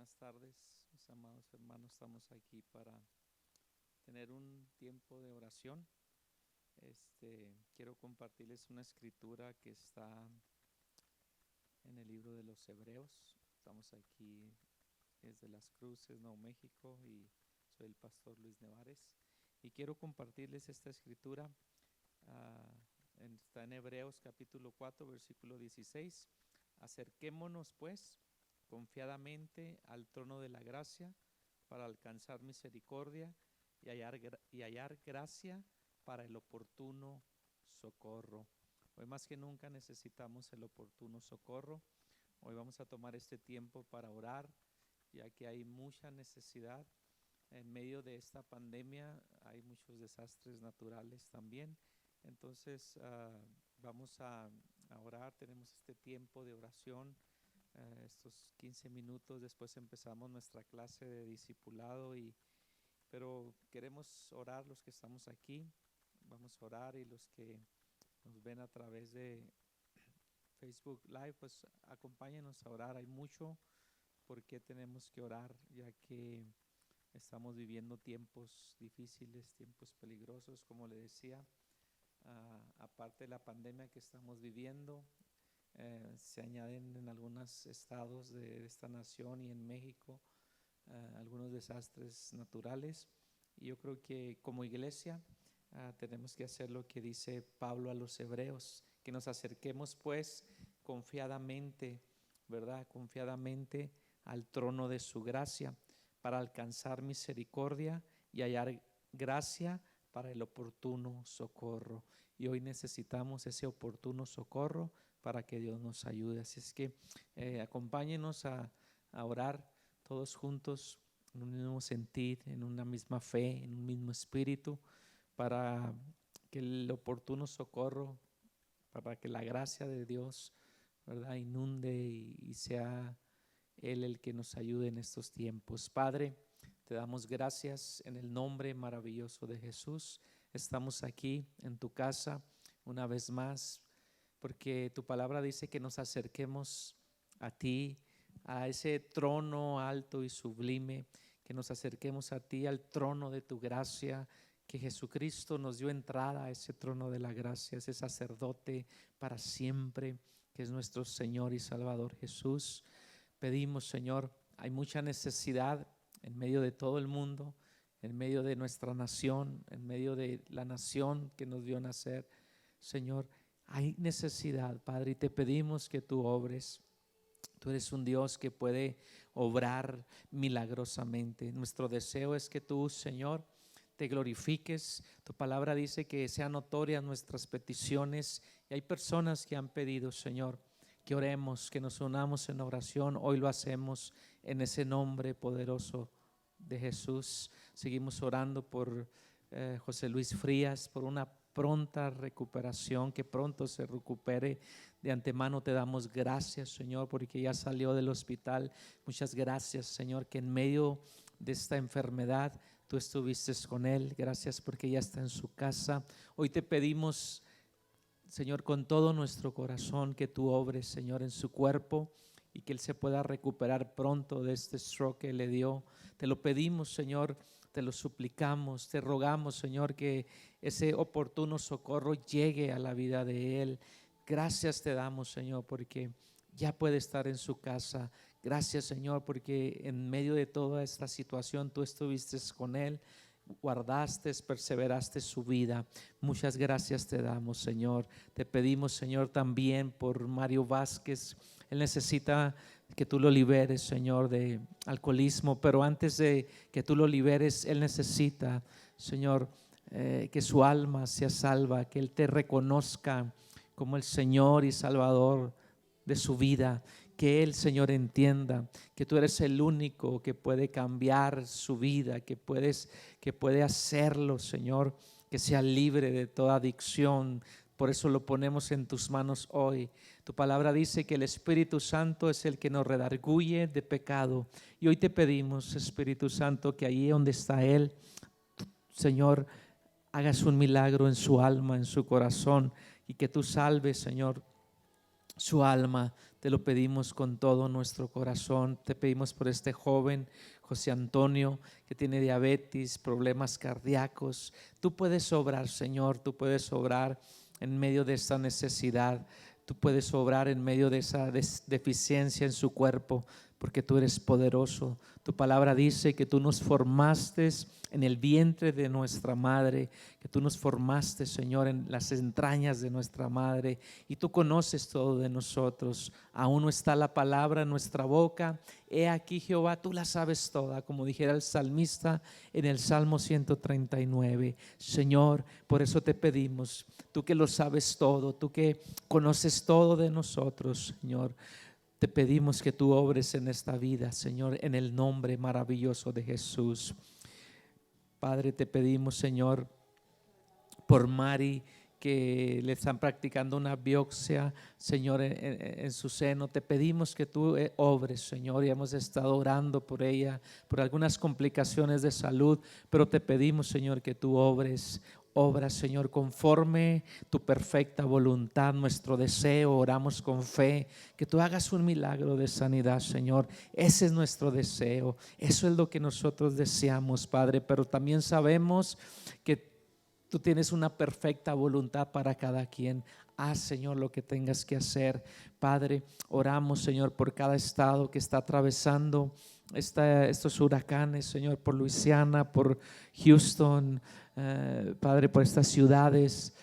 Buenas tardes, mis amados hermanos. Estamos aquí para tener un tiempo de oración. Quiero compartirles una escritura que está en el libro de los Hebreos. Estamos aquí desde Las Cruces, Nuevo México, y soy el pastor Luis Nevares. Y quiero compartirles esta escritura. Está en Hebreos capítulo 4, versículo 16. Acerquémonos pues confiadamente al trono de la gracia para alcanzar misericordia y hallar gracia para el oportuno socorro. Hoy más que nunca necesitamos el oportuno socorro. Hoy vamos a tomar este tiempo para orar, ya que hay mucha necesidad. En medio de esta pandemia hay muchos desastres naturales también. Entonces vamos a orar. Tenemos este tiempo de oración, estos 15 minutos. Después empezamos nuestra clase de discipulado, pero queremos orar los que estamos aquí. Vamos a orar, y los que nos ven a través de Facebook Live, pues acompáñenos a orar. Hay mucho por qué tenemos que orar, ya que estamos viviendo tiempos difíciles, tiempos peligrosos, como le decía. Aparte de la pandemia que estamos viviendo, se añaden en algunos estados de esta nación y en México algunos desastres naturales. Y yo creo que como iglesia tenemos que hacer lo que dice Pablo a los Hebreos, que nos acerquemos pues confiadamente, ¿verdad? Confiadamente al trono de su gracia para alcanzar misericordia y hallar gracia para el oportuno socorro. Y hoy necesitamos ese oportuno socorro para que Dios nos ayude. Así es que acompáñenos a orar todos juntos en un mismo sentir, en una misma fe, en un mismo espíritu, para que el oportuno socorro, para que la gracia de Dios, ¿verdad?, inunde y sea Él el que nos ayude en estos tiempos. Padre, te damos gracias en el nombre maravilloso de Jesús. Estamos aquí en tu casa una vez más, porque tu palabra dice que nos acerquemos a ti, a ese trono alto y sublime, que nos acerquemos a ti, al trono de tu gracia, que Jesucristo nos dio entrada a ese trono de la gracia, ese sacerdote para siempre, que es nuestro Señor y Salvador Jesús. Pedimos, Señor, hay mucha necesidad en medio de todo el mundo, en medio de nuestra nación, en medio de la nación que nos vio nacer. Señor, hay necesidad, Padre, y te pedimos que tú obres. Tú eres un Dios que puede obrar milagrosamente. Nuestro deseo es que tú, Señor, te glorifiques. Tu palabra dice que sean notorias nuestras peticiones, y hay personas que han pedido, Señor, que oremos, que nos unamos en oración. Hoy lo hacemos en ese nombre poderoso de Jesús. Seguimos orando por José Luis Frías, por una pronta recuperación, que pronto se recupere. De antemano te damos gracias, Señor, porque ya salió del hospital. Muchas gracias, Señor, que en medio de esta enfermedad tú estuviste con él. Gracias porque ya está en su casa. Hoy te pedimos, Señor, con todo nuestro corazón, que tú obres, Señor, en su cuerpo, y que él se pueda recuperar pronto de este stroke que le dio. Te lo pedimos, Señor, te lo suplicamos, te rogamos, Señor, que ese oportuno socorro llegue a la vida de él. Gracias te damos, Señor, porque ya puede estar en su casa. Gracias, Señor, porque en medio de toda esta situación tú estuviste con él, guardaste, perseveraste su vida. Muchas gracias te damos, Señor. Te pedimos, Señor, también por Mario Vázquez. Él necesita que tú lo liberes, Señor, de alcoholismo, pero antes de que tú lo liberes, él necesita, Señor, que su alma sea salva, que él te reconozca como el Señor y Salvador de su vida. Que él, Señor, entienda que tú eres el único que puede cambiar su vida, que puede hacerlo, Señor, que sea libre de toda adicción. Por eso lo ponemos en tus manos hoy. Tu palabra dice que el Espíritu Santo es el que nos redarguye de pecado. Y hoy te pedimos, Espíritu Santo, que allí donde está él, Señor, hagas un milagro en su alma, en su corazón, y que tú salves, Señor, su alma. Te lo pedimos con todo nuestro corazón. Te pedimos por este joven José Antonio que tiene diabetes, problemas cardíacos. Tú puedes obrar, Señor, tú puedes obrar en medio de esta necesidad. Tú puedes obrar en medio de esa deficiencia en su cuerpo, porque tú eres poderoso. Tu palabra dice que tú nos formaste en el vientre de nuestra madre, que tú nos formaste, Señor, en las entrañas de nuestra madre, y tú conoces todo de nosotros. Aún no está la palabra en nuestra boca. He aquí, Jehová, tú la sabes toda, como dijera el salmista en el Salmo 139. Señor, por eso te pedimos, tú que lo sabes todo, tú que conoces todo de nosotros, Señor, te pedimos que tú obres en esta vida, Señor, en el nombre maravilloso de Jesús. Padre, te pedimos, Señor, por Mari, que le están practicando una biopsia, Señor, en su seno. Te pedimos que tú obres, Señor, y hemos estado orando por ella, por algunas complicaciones de salud, pero te pedimos, Señor, que tú obres. Obra, Señor, conforme tu perfecta voluntad. Nuestro deseo, oramos con fe, que tú hagas un milagro de sanidad, Señor. Ese es nuestro deseo, eso es lo que nosotros deseamos, Padre, pero también sabemos que tú tienes una perfecta voluntad para cada quien. Haz, Señor, lo que tengas que hacer. Padre, oramos, Señor, por cada estado que está atravesando estos huracanes, Señor, por Luisiana, por Houston, Padre, por estas ciudades,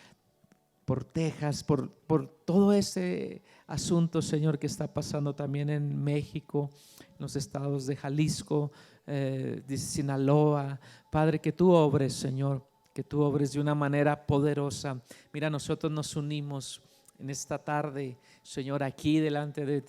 por Texas, por todo ese asunto, Señor, que está pasando también en México, en los estados de Jalisco, de Sinaloa. Padre, que tú obres, Señor, que tú obres de una manera poderosa. Mira, nosotros nos unimos en esta tarde, Señor, aquí delante de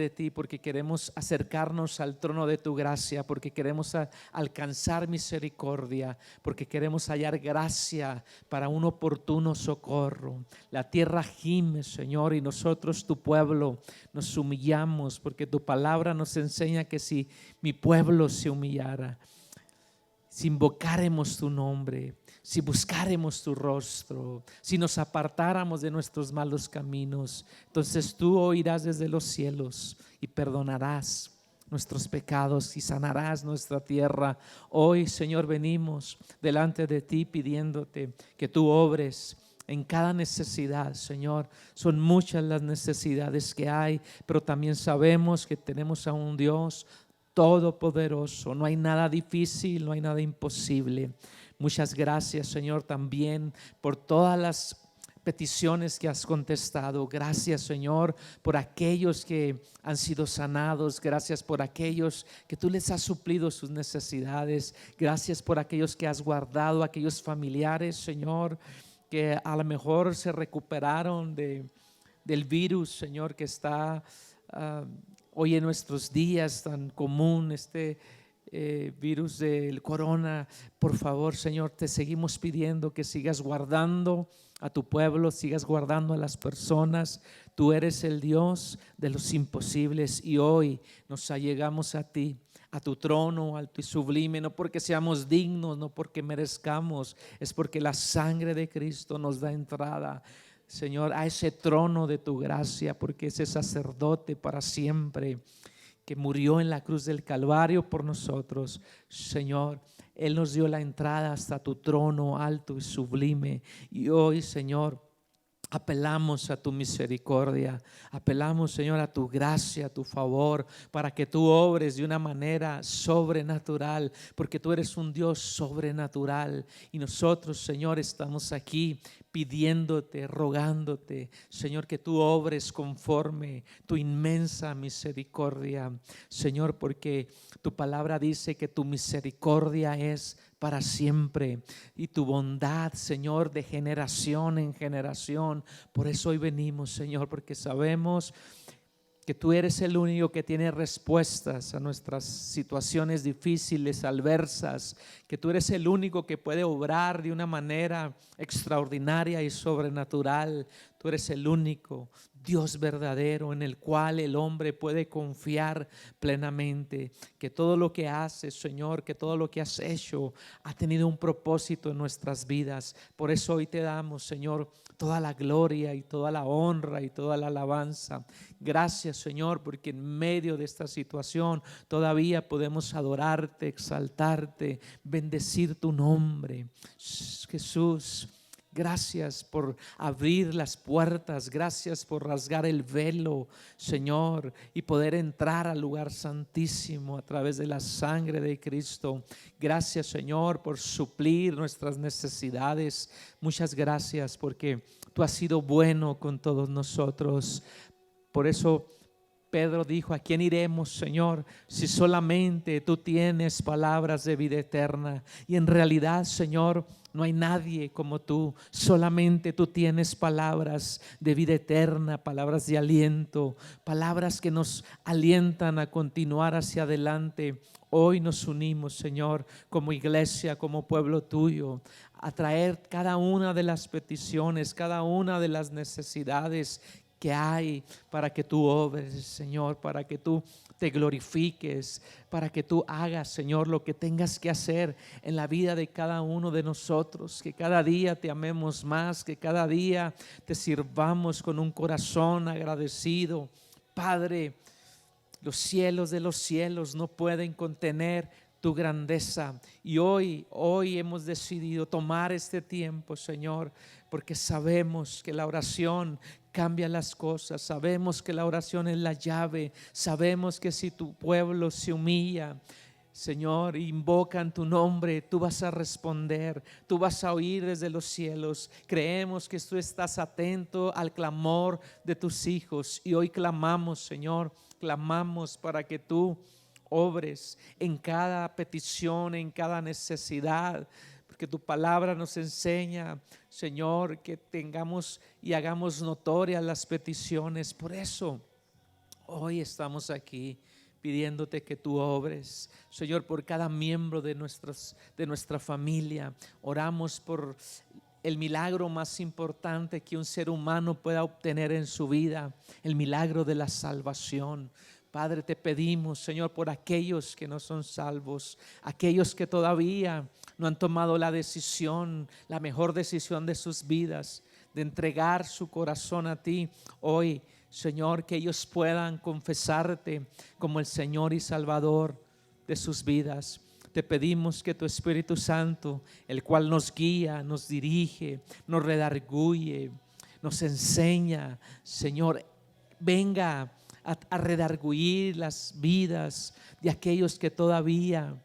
ti, porque queremos acercarnos al trono de tu gracia, porque queremos alcanzar misericordia, porque queremos hallar gracia para un oportuno socorro. La tierra gime, Señor, y nosotros, tu pueblo, nos humillamos, porque tu palabra nos enseña que si mi pueblo se humillara, si invocáremos tu nombre, si buscáremos tu rostro, si nos apartáramos de nuestros malos caminos, entonces tú oirás desde los cielos y perdonarás nuestros pecados y sanarás nuestra tierra. Hoy, Señor, venimos delante de ti pidiéndote que tú obres en cada necesidad, Señor. Son muchas las necesidades que hay, pero también sabemos que tenemos a un Dios todopoderoso. No hay nada difícil, no hay nada imposible. Muchas gracias, Señor, también por todas las peticiones que has contestado. Gracias, Señor, por aquellos que han sido sanados. Gracias por aquellos que tú les has suplido sus necesidades. Gracias por aquellos que has guardado, aquellos familiares, Señor, que a lo mejor se recuperaron del virus, Señor, que está hoy en nuestros días tan común, virus del corona. Por favor, Señor, te seguimos pidiendo que sigas guardando a tu pueblo, sigas guardando a las personas. Tú eres el Dios de los imposibles y hoy nos allegamos a ti, a tu trono alto y sublime, no porque seamos dignos, no porque merezcamos, es porque la sangre de Cristo nos da entrada, Señor, a ese trono de tu gracia, porque ese sacerdote para siempre que murió en la cruz del Calvario por nosotros, Señor, Él nos dio la entrada hasta tu trono alto y sublime. Y hoy, Señor, apelamos a tu misericordia, apelamos, Señor, a tu gracia, a tu favor, para que tú obres de una manera sobrenatural, porque tú eres un Dios sobrenatural. Y nosotros, Señor, estamos aquí pidiéndote, rogándote, Señor, que tú obres conforme tu inmensa misericordia, Señor, porque tu palabra dice que tu misericordia es para siempre y tu bondad, Señor, de generación en generación. Por eso hoy venimos, Señor, porque sabemos que tú eres el único que tiene respuestas a nuestras situaciones difíciles, adversas, que tú eres el único que puede obrar de una manera extraordinaria y sobrenatural. Tú eres el único Dios verdadero en el cual el hombre puede confiar plenamente, que todo lo que haces, Señor, que todo lo que has hecho ha tenido un propósito en nuestras vidas. Por eso hoy te damos, Señor, toda la gloria y toda la honra y toda la alabanza. Gracias, Señor, porque en medio de esta situación todavía podemos adorarte, exaltarte, bendecir tu nombre. Jesús, gracias por abrir las puertas, gracias por rasgar el velo, Señor, y poder entrar al lugar santísimo a través de la sangre de Cristo. Gracias, Señor, por suplir nuestras necesidades. Muchas gracias porque tú has sido bueno con todos nosotros. Por eso Pedro dijo: ¿a quién iremos, Señor, si solamente tú tienes palabras de vida eterna? Y en realidad, Señor, no hay nadie como tú. Solamente tú tienes palabras de vida eterna, palabras de aliento, palabras que nos alientan a continuar hacia adelante. Hoy nos unimos, Señor, como iglesia, como pueblo tuyo, a traer cada una de las peticiones, cada una de las necesidades que hay, para que tú obres, Señor, para que tú te glorifiques, para que tú hagas, Señor, lo que tengas que hacer en la vida de cada uno de nosotros, que cada día te amemos más, que cada día te sirvamos con un corazón agradecido. Padre, los cielos de los cielos no pueden contener tu grandeza, y hoy hemos decidido tomar este tiempo, Señor, porque sabemos que la oración cambia las cosas, sabemos que la oración es la llave, sabemos que si tu pueblo se humilla, Señor, invocan tu nombre, tú vas a responder, tú vas a oír desde los cielos. Creemos que tú estás atento al clamor de tus hijos, y hoy clamamos, Señor, clamamos para que tú obres en cada petición, en cada necesidad, porque tu palabra nos enseña, Señor, que tengamos y hagamos notorias las peticiones. Por eso hoy estamos aquí pidiéndote que tú obres, Señor, por cada miembro de nuestra familia. Oramos por el milagro más importante que un ser humano pueda obtener en su vida, el milagro de la salvación. Padre, te pedimos, Señor, por aquellos que no son salvos, aquellos que todavía no han tomado la decisión, la mejor decisión de sus vidas, de entregar su corazón a ti. Hoy, Señor, que ellos puedan confesarte como el Señor y Salvador de sus vidas. Te pedimos que tu Espíritu Santo, el cual nos guía, nos dirige, nos redarguye, nos enseña, Señor, venga a redarguir las vidas de aquellos que todavía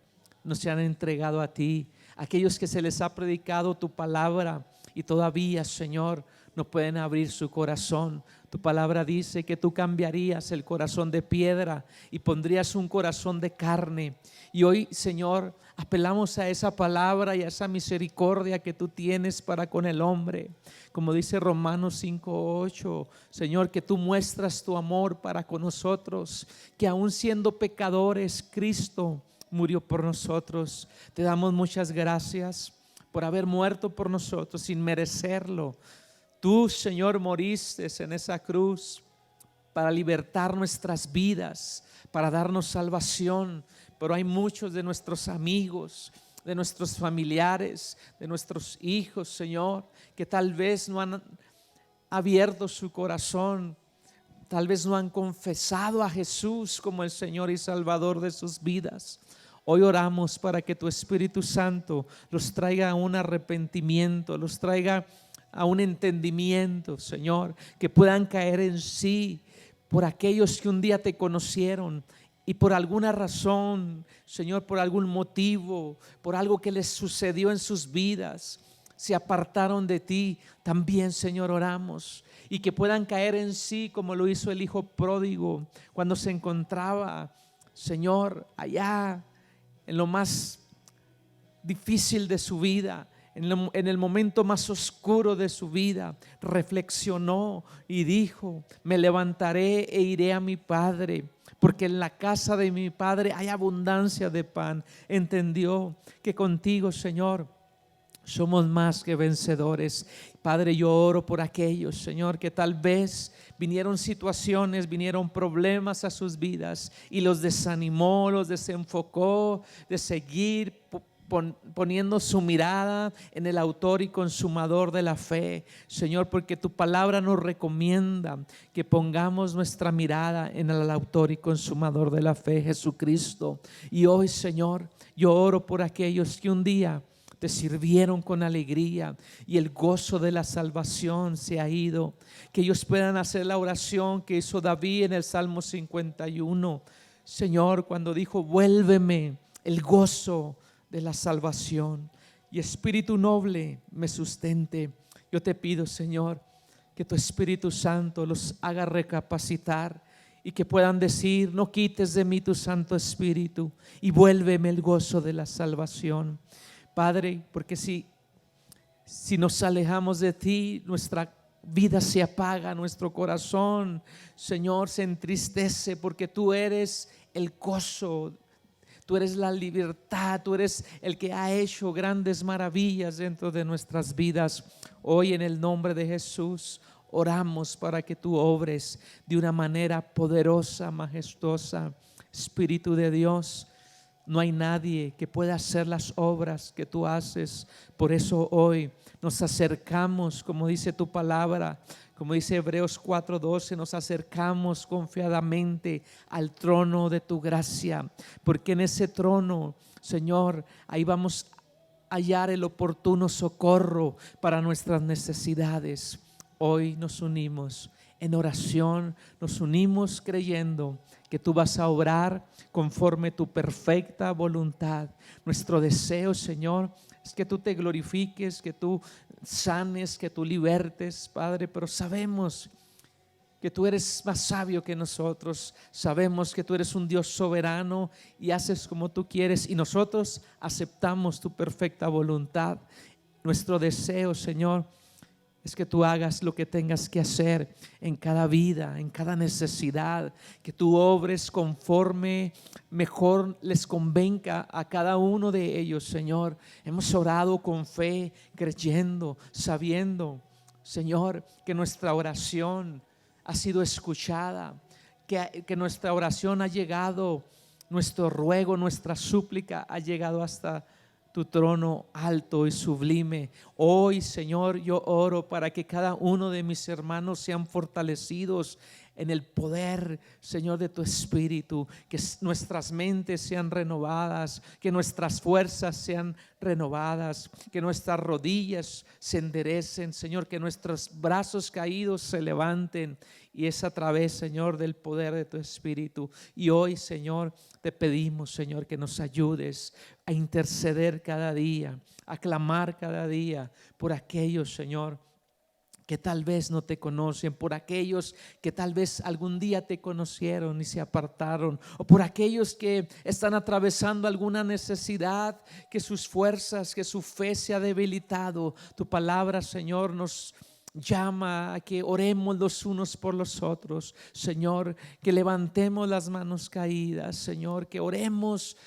no se han entregado a ti, aquellos que se les ha predicado tu palabra y todavía, Señor, no pueden abrir su corazón. Tu palabra dice que tú cambiarías el corazón de piedra y pondrías un corazón de carne. Y hoy, Señor, apelamos a esa palabra y a esa misericordia que tú tienes para con el hombre. Como dice Romanos 5:8, Señor, que tú muestras tu amor para con nosotros, que aún siendo pecadores, Cristo murió por nosotros. Te damos muchas gracias por haber muerto por nosotros sin merecerlo. Tú, Señor, moriste en esa cruz para libertar nuestras vidas, para darnos salvación. Pero hay muchos de nuestros amigos, de nuestros familiares, de nuestros hijos, Señor, que tal vez no han abierto su corazón, tal vez no han confesado a Jesús como el Señor y Salvador de sus vidas. Hoy oramos para que tu Espíritu Santo los traiga a un arrepentimiento, los traiga a un entendimiento, Señor, que puedan caer en sí por aquellos que un día te conocieron y por alguna razón, Señor, por algún motivo, por algo que les sucedió en sus vidas, se apartaron de ti. También, Señor, oramos y que puedan caer en sí como lo hizo el hijo pródigo cuando se encontraba, Señor, allá en lo más difícil de su vida, en el momento más oscuro de su vida, reflexionó y dijo: me levantaré e iré a mi padre, porque en la casa de mi padre hay abundancia de pan. Entendió que contigo, Señor, Somos más que vencedores. Padre, yo oro por aquellos, Señor, que tal vez vinieron situaciones, vinieron problemas a sus vidas y los desanimó, los desenfocó de seguir poniendo su mirada en el autor y consumador de la fe, Señor, porque tu palabra nos recomienda que pongamos nuestra mirada en el autor y consumador de la fe, Jesucristo. Y hoy, Señor, yo oro por aquellos que un día te sirvieron con alegría y el gozo de la salvación se ha ido, que ellos puedan hacer la oración que hizo David en el Salmo 51, Señor, cuando dijo: vuélveme el gozo de la salvación y espíritu noble me sustente. Yo te pido, Señor, que tu Espíritu Santo los haga recapacitar y que puedan decir: no quites de mí tu Santo Espíritu y vuélveme el gozo de la salvación, Padre, porque si nos alejamos de ti, nuestra vida se apaga, nuestro corazón, Señor, se entristece, porque tú eres el gozo, tú eres la libertad, tú eres el que ha hecho grandes maravillas dentro de nuestras vidas. Hoy, en el nombre de Jesús, oramos para que tú obres de una manera poderosa, majestuosa. Espíritu de Dios, no hay nadie que pueda hacer las obras que tú haces. Por eso hoy nos acercamos, como dice tu palabra, como dice Hebreos 4:12, nos acercamos confiadamente al trono de tu gracia, porque en ese trono, Señor, ahí vamos a hallar el oportuno socorro para nuestras necesidades. Hoy nos unimos en oración, nos unimos creyendo que tú vas a obrar conforme tu perfecta voluntad. Nuestro deseo, Señor, es que tú te glorifiques, que tú sanes, que tú libertes, Padre, pero sabemos que tú eres más sabio que nosotros, sabemos que tú eres un Dios soberano y haces como tú quieres, y nosotros aceptamos tu perfecta voluntad. Nuestro deseo, Señor, es que tú hagas lo que tengas que hacer en cada vida, en cada necesidad, que tú obres conforme mejor les convenga a cada uno de ellos, Señor. Hemos orado con fe, creyendo, sabiendo, Señor, que nuestra oración ha sido escuchada, que nuestra oración ha llegado, nuestro ruego, nuestra súplica ha llegado hasta tu trono alto y sublime. Hoy, Señor, yo oro para que cada uno de mis hermanos sean fortalecidos en el poder, Señor, de tu Espíritu, que nuestras mentes sean renovadas, que nuestras fuerzas sean renovadas, que nuestras rodillas se enderecen, Señor, que nuestros brazos caídos se levanten, y es a través, Señor, del poder de tu Espíritu. Y hoy, Señor, te pedimos, Señor, que nos ayudes a interceder cada día, a clamar cada día por aquellos, Señor, que tal vez no te conocen, por aquellos que tal vez algún día te conocieron y se apartaron, o por aquellos que están atravesando alguna necesidad, que sus fuerzas, que su fe se ha debilitado. Tu palabra, Señor, nos llama a que oremos los unos por los otros, Señor, que levantemos las manos caídas, Señor, que oremos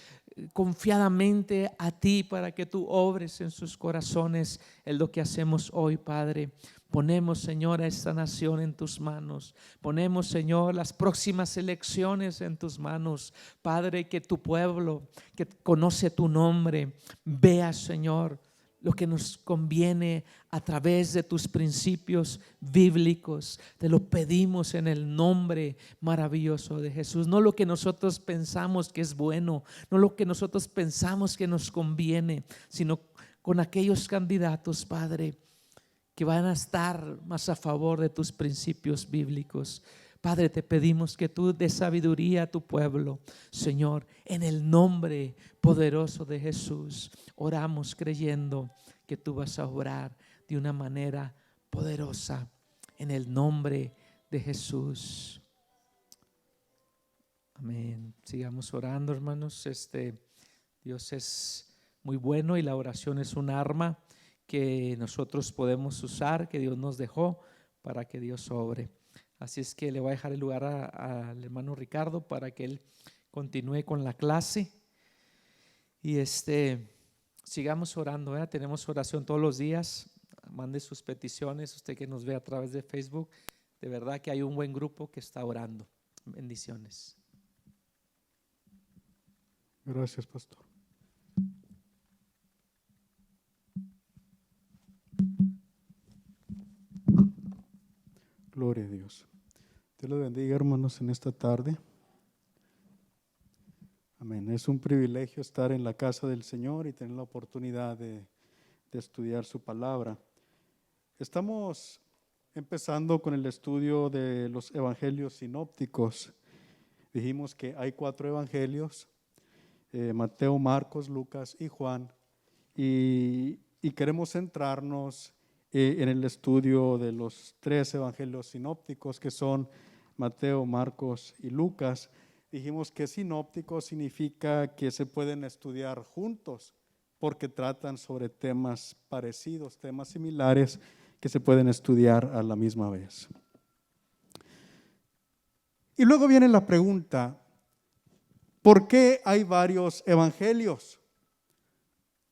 confiadamente a ti para que tú obres en sus corazones. Es lo que hacemos hoy, Padre. Ponemos, Señor, a esta nación en tus manos. Ponemos, Señor, las próximas elecciones en tus manos. Padre, que tu pueblo que conoce tu nombre vea, Señor, lo que nos conviene a través de tus principios bíblicos. Te lo pedimos en el nombre maravilloso de Jesús. No lo que nosotros pensamos que es bueno, no lo que nosotros pensamos que nos conviene, sino con aquellos candidatos, Padre, que van a estar más a favor de tus principios bíblicos. Padre, te pedimos que tú des sabiduría a tu pueblo, Señor, en el nombre poderoso de Jesús. Oramos creyendo que tú vas a obrar de una manera poderosa en el nombre de Jesús. Amén. Sigamos orando, hermanos. Dios es muy bueno y la oración es un arma que nosotros podemos usar, que Dios nos dejó para que Dios obre. Así es que le voy a dejar el lugar al hermano Ricardo para que él continúe con la clase. Y sigamos orando, ¿eh? Tenemos oración todos los días. Mande sus peticiones, usted que nos ve a través de Facebook. De verdad que hay un buen grupo que está orando. Bendiciones. Gracias, pastor. Gloria a Dios. Dios los bendiga, hermanos, en esta tarde. Amén. Es un privilegio estar en la casa del Señor y tener la oportunidad de estudiar su palabra. Estamos empezando con el estudio de los evangelios sinópticos. Dijimos que hay 4 evangelios, Mateo, Marcos, Lucas y Juan, y queremos centrarnos en el estudio de los 3 evangelios sinópticos, que son Mateo, Marcos y Lucas. Dijimos que sinóptico significa que se pueden estudiar juntos, porque tratan sobre temas parecidos, temas similares que se pueden estudiar a la misma vez. Y luego viene la pregunta: ¿por qué hay varios evangelios?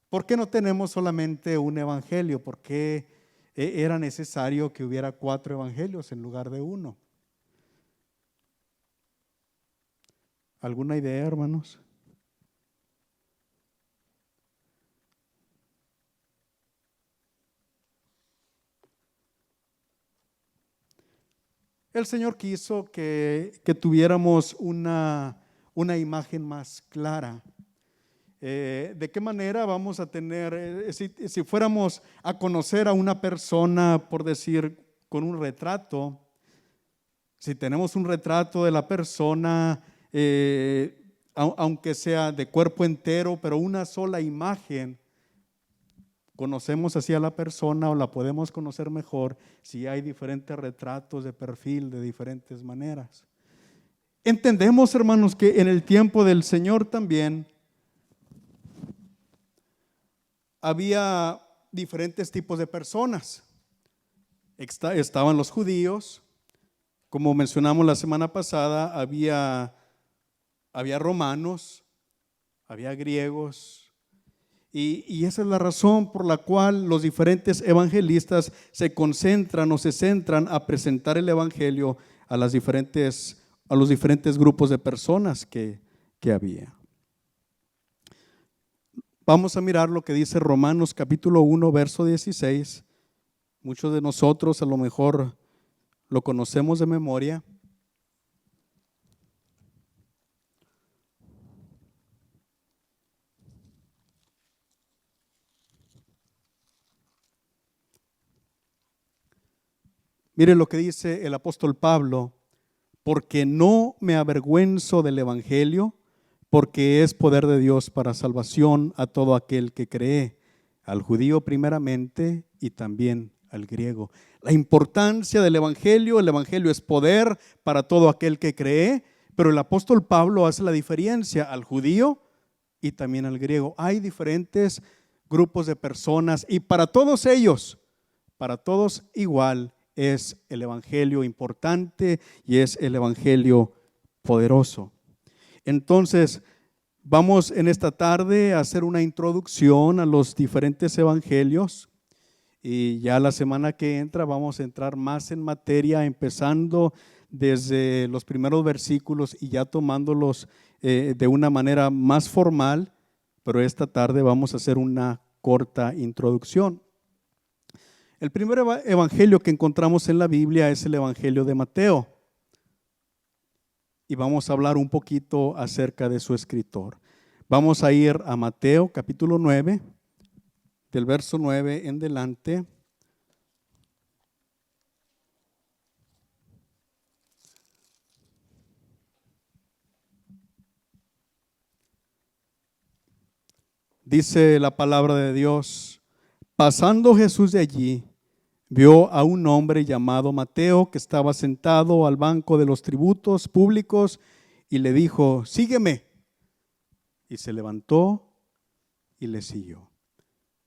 ¿Por qué no tenemos solamente un evangelio? ¿Por qué era necesario que hubiera 4 evangelios en lugar de 1? ¿Alguna idea, hermanos? El Señor quiso que tuviéramos una imagen más clara. ¿De qué manera vamos a tener, si fuéramos a conocer a una persona, por decir, con un retrato? Si tenemos un retrato de la persona, aunque sea de cuerpo entero, pero una sola imagen, conocemos así a la persona, o la podemos conocer mejor si hay diferentes retratos de perfil de diferentes maneras. Entendemos, hermanos, que en el tiempo del Señor también había diferentes tipos de personas. Estaban los judíos, como mencionamos la semana pasada, había romanos, había griegos, y esa es la razón por la cual los diferentes evangelistas se concentran o se centran a presentar el evangelio a los diferentes grupos de personas que había. Vamos a mirar lo que dice Romanos capítulo 1, verso 16. Muchos de nosotros a lo mejor lo conocemos de memoria. Mire lo que dice el apóstol Pablo: porque no me avergüenzo del evangelio, porque es poder de Dios para salvación a todo aquel que cree, al judío primeramente y también al griego. La importancia del evangelio: el evangelio es poder para todo aquel que cree, pero el apóstol Pablo hace la diferencia al judío y también al griego. Hay diferentes grupos de personas y para todos ellos, para todos igual, es el evangelio importante y es el evangelio poderoso. Entonces, vamos en esta tarde a hacer una introducción a los diferentes evangelios, y ya la semana que entra vamos a entrar más en materia, empezando desde los primeros versículos y ya tomándolos de una manera más formal, pero esta tarde vamos a hacer una corta introducción. El primer evangelio que encontramos en la Biblia es el evangelio de Mateo, y vamos a hablar un poquito acerca de su escritor. Vamos a ir a Mateo capítulo 9, del verso 9 en delante. Dice la palabra de Dios: pasando Jesús de allí, vio a un hombre llamado Mateo que estaba sentado al banco de los tributos públicos y le dijo: sígueme. Y se levantó y le siguió.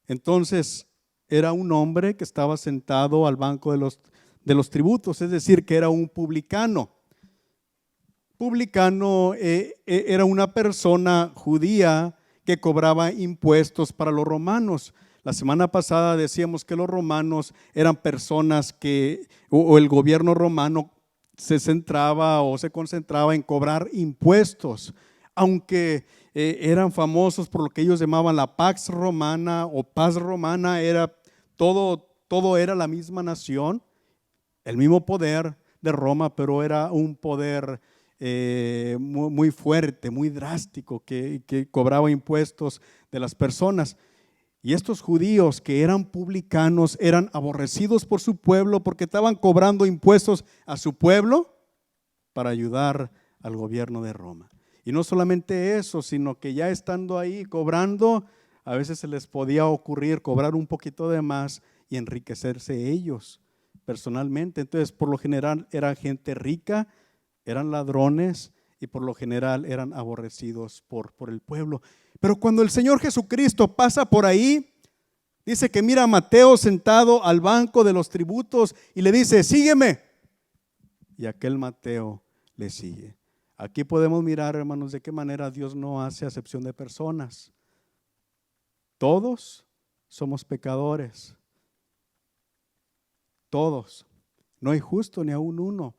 Entonces era un hombre que estaba sentado al banco de los tributos, es decir, que era un publicano. Publicano era una persona judía que cobraba impuestos para los romanos. La semana pasada decíamos que los romanos eran personas que, o el gobierno romano se centraba o se concentraba en cobrar impuestos, aunque eran famosos por lo que ellos llamaban la Pax Romana o Paz Romana. Era todo era la misma nación, el mismo poder de Roma, pero era un poder muy fuerte, muy drástico, que cobraba impuestos de las personas. Y estos judíos que eran publicanos eran aborrecidos por su pueblo porque estaban cobrando impuestos a su pueblo para ayudar al gobierno de Roma. Y no solamente eso, sino que ya estando ahí cobrando, a veces se les podía ocurrir cobrar un poquito de más y enriquecerse ellos personalmente. Entonces, por lo general eran gente rica, eran ladrones y por lo general eran aborrecidos por el pueblo. Pero cuando el Señor Jesucristo pasa por ahí, dice que mira a Mateo sentado al banco de los tributos y le dice: sígueme. Y aquel Mateo le sigue. Aquí podemos mirar, hermanos, de qué manera Dios no hace acepción de personas. Todos somos pecadores. Todos. No hay justo ni aún uno.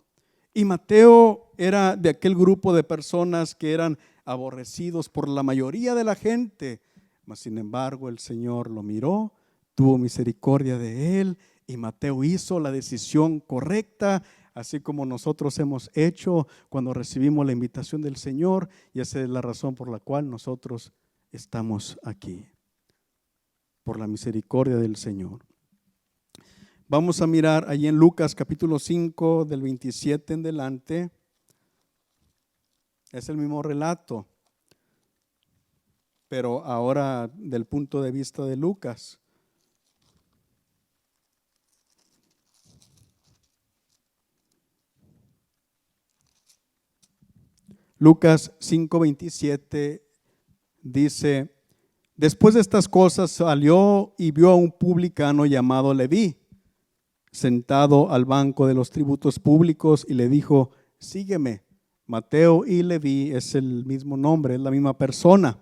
Y Mateo era de aquel grupo de personas que eran aborrecidos por la mayoría de la gente, mas sin embargo el Señor lo miró, tuvo misericordia de él y Mateo hizo la decisión correcta, así como nosotros hemos hecho cuando recibimos la invitación del Señor, y esa es la razón por la cual nosotros estamos aquí, por la misericordia del Señor. Vamos a mirar allí en Lucas capítulo 5 del 27 en delante. Es el mismo relato, pero ahora del punto de vista de Lucas. Lucas 5:27 dice: después de estas cosas salió y vio a un publicano llamado Leví sentado al banco de los tributos públicos y le dijo: sígueme. Mateo y Leví es el mismo nombre, es la misma persona.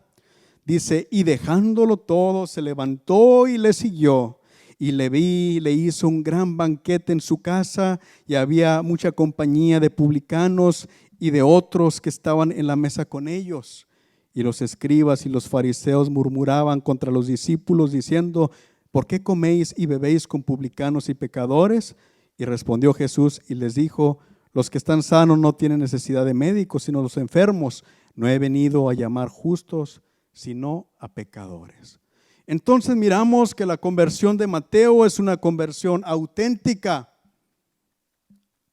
Dice: y dejándolo todo, se levantó y le siguió. Y Leví le hizo un gran banquete en su casa, y había mucha compañía de publicanos y de otros que estaban en la mesa con ellos. Y los escribas y los fariseos murmuraban contra los discípulos, diciendo: ¿por qué coméis y bebéis con publicanos y pecadores? Y respondió Jesús y les dijo: los que están sanos no tienen necesidad de médicos, sino los enfermos. No he venido a llamar justos, sino a pecadores. Entonces miramos que la conversión de Mateo es una conversión auténtica.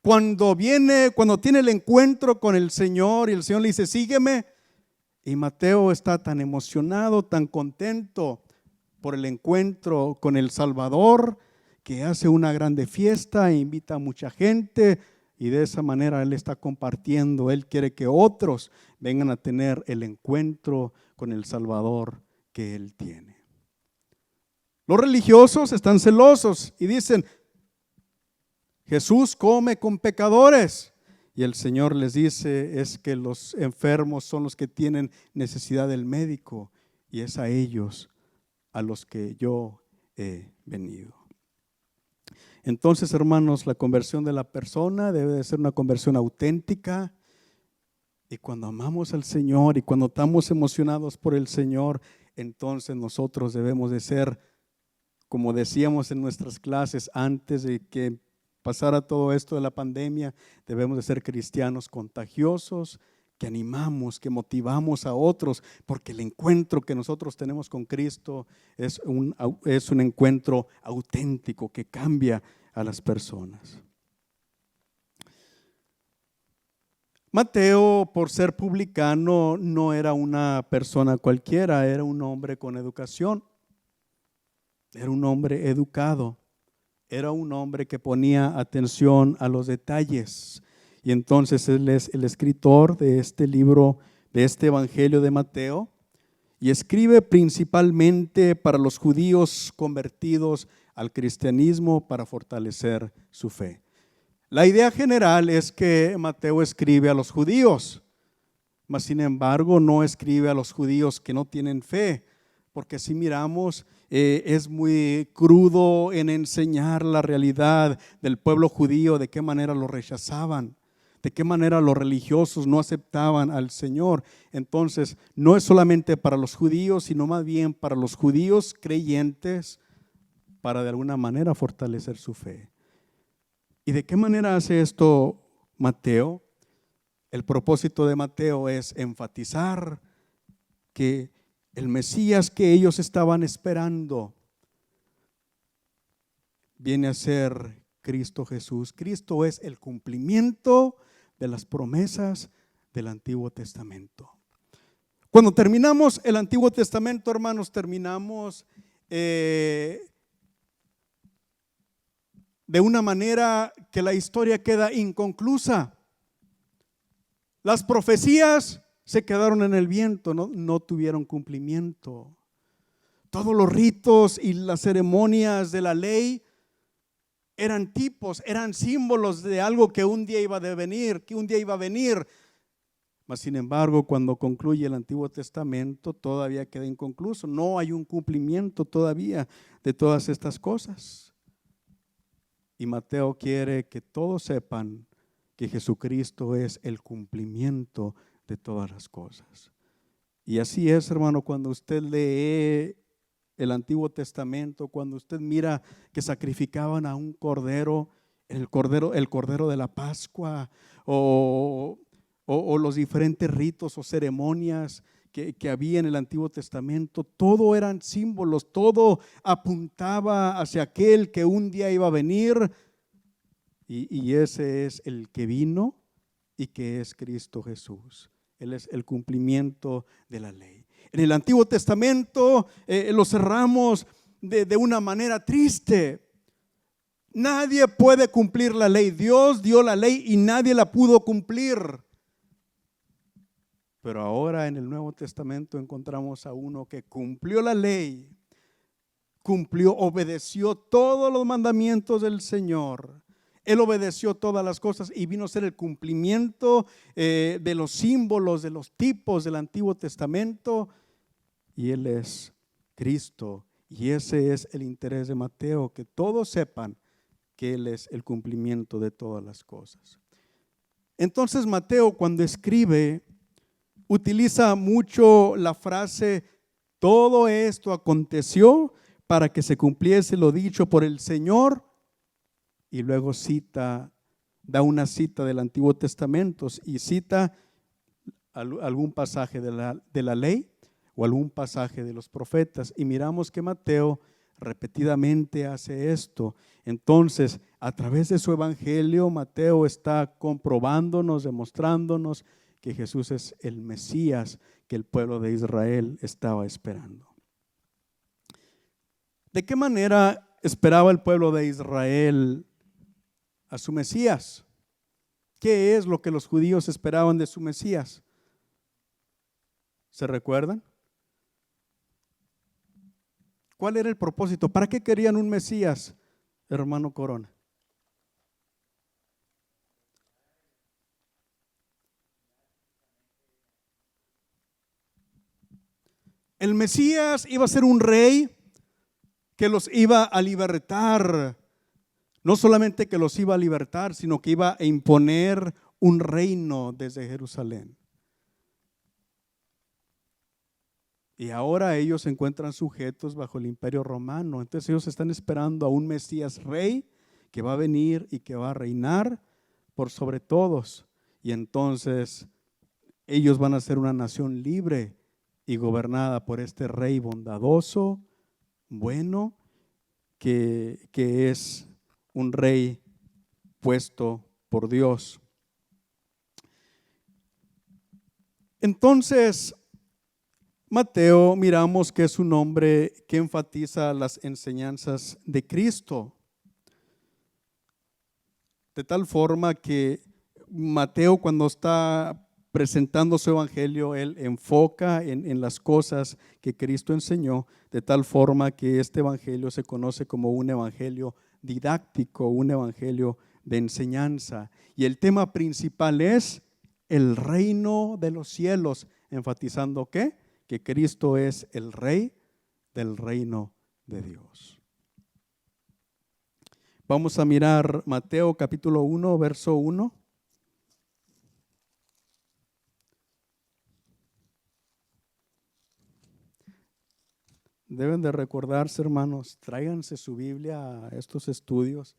Cuando tiene el encuentro con el Señor y el Señor le dice: sígueme, y Mateo está tan emocionado, tan contento por el encuentro con el Salvador, que hace una grande fiesta e invita a mucha gente, y de esa manera él está compartiendo. Él quiere que otros vengan a tener el encuentro con el Salvador que él tiene. Los religiosos están celosos y dicen: Jesús come con pecadores. Y el Señor les dice: es que los enfermos son los que tienen necesidad del médico, y es a ellos a los que yo he venido. Entonces, hermanos, la conversión de la persona debe de ser una conversión auténtica. Y cuando amamos al Señor y cuando estamos emocionados por el Señor, entonces nosotros debemos de ser, como decíamos en nuestras clases antes de que pasara todo esto de la pandemia, debemos de ser cristianos contagiosos, que animamos, que motivamos a otros, porque el encuentro que nosotros tenemos con Cristo es un encuentro auténtico que cambia a las personas. Mateo, por ser publicano, no era una persona cualquiera, era un hombre con educación, era un hombre educado, era un hombre que ponía atención a los detalles. Y entonces él es el escritor de este libro, de este Evangelio de Mateo, y escribe principalmente para los judíos convertidos al cristianismo para fortalecer su fe. La idea general es que Mateo escribe a los judíos, Mas sin embargo no escribe a los judíos que no tienen fe, porque si miramos, es muy crudo en enseñar la realidad del pueblo judío, de qué manera lo rechazaban, de qué manera los religiosos no aceptaban al Señor. Entonces, no es solamente para los judíos, sino más bien para los judíos creyentes, para de alguna manera fortalecer su fe. ¿Y de qué manera hace esto Mateo? El propósito de Mateo es enfatizar que el Mesías que ellos estaban esperando viene a ser Cristo Jesús. Cristo es el cumplimiento de las promesas del Antiguo Testamento. Cuando terminamos el Antiguo Testamento, hermanos, terminamos de una manera que la historia queda inconclusa. Las profecías se quedaron en el viento, no tuvieron cumplimiento. Todos los ritos y las ceremonias de la ley eran tipos, eran símbolos de algo que un día iba a devenir, que un día iba a venir. Mas sin embargo, cuando concluye el Antiguo Testamento, todavía queda inconcluso. No hay un cumplimiento todavía de todas estas cosas. Y Mateo quiere que todos sepan que Jesucristo es el cumplimiento de todas las cosas. Y así es, hermano, cuando usted lee el Antiguo Testamento, cuando usted mira que sacrificaban a un cordero, el cordero de la Pascua, o los diferentes ritos o ceremonias que había en el Antiguo Testamento, todo eran símbolos, todo apuntaba hacia aquel que un día iba a venir, y ese es el que vino y que es Cristo Jesús. Él es el cumplimiento de la ley. En el Antiguo Testamento lo cerramos de una manera triste. Nadie puede cumplir la ley. Dios dio la ley y nadie la pudo cumplir. Pero ahora en el Nuevo Testamento encontramos a uno que cumplió la ley, obedeció todos los mandamientos del Señor. Él obedeció todas las cosas y vino a ser el cumplimiento de los símbolos, de los tipos del Antiguo Testamento. Y Él es Cristo. Y ese es el interés de Mateo, que todos sepan que Él es el cumplimiento de todas las cosas. Entonces Mateo, cuando escribe, utiliza mucho la frase: todo esto aconteció para que se cumpliese lo dicho por el Señor. Y luego da una cita del Antiguo Testamento y cita algún pasaje de la ley o algún pasaje de los profetas. Y miramos que Mateo repetidamente hace esto. Entonces, a través de su evangelio, Mateo está comprobándonos, demostrándonos que Jesús es el Mesías que el pueblo de Israel estaba esperando. ¿De qué manera esperaba el pueblo de Israel a su Mesías? ¿Qué es lo que los judíos esperaban de su Mesías? ¿Se recuerdan? ¿Cuál era el propósito? ¿Para qué querían un Mesías, hermano Corona? El Mesías iba a ser un rey que los iba a libertar. No solamente que los iba a libertar, sino que iba a imponer un reino desde Jerusalén. Y ahora ellos se encuentran sujetos bajo el imperio romano. Entonces ellos están esperando a un Mesías rey que va a venir y que va a reinar por sobre todos. Y entonces ellos van a ser una nación libre y gobernada por este rey bondadoso, bueno, que es un rey puesto por Dios. Entonces, Mateo, miramos que es un hombre que enfatiza las enseñanzas de Cristo, de tal forma que Mateo, cuando está presentando su evangelio, él enfoca en las cosas que Cristo enseñó, de tal forma que este evangelio se conoce como un evangelio didáctico, un evangelio de enseñanza. Y el tema principal es el reino de los cielos, enfatizando ¿qué? Que Cristo es el rey del reino de Dios. Vamos a mirar Mateo capítulo 1, verso 1. Deben de recordarse, hermanos, tráiganse su Biblia a estos estudios.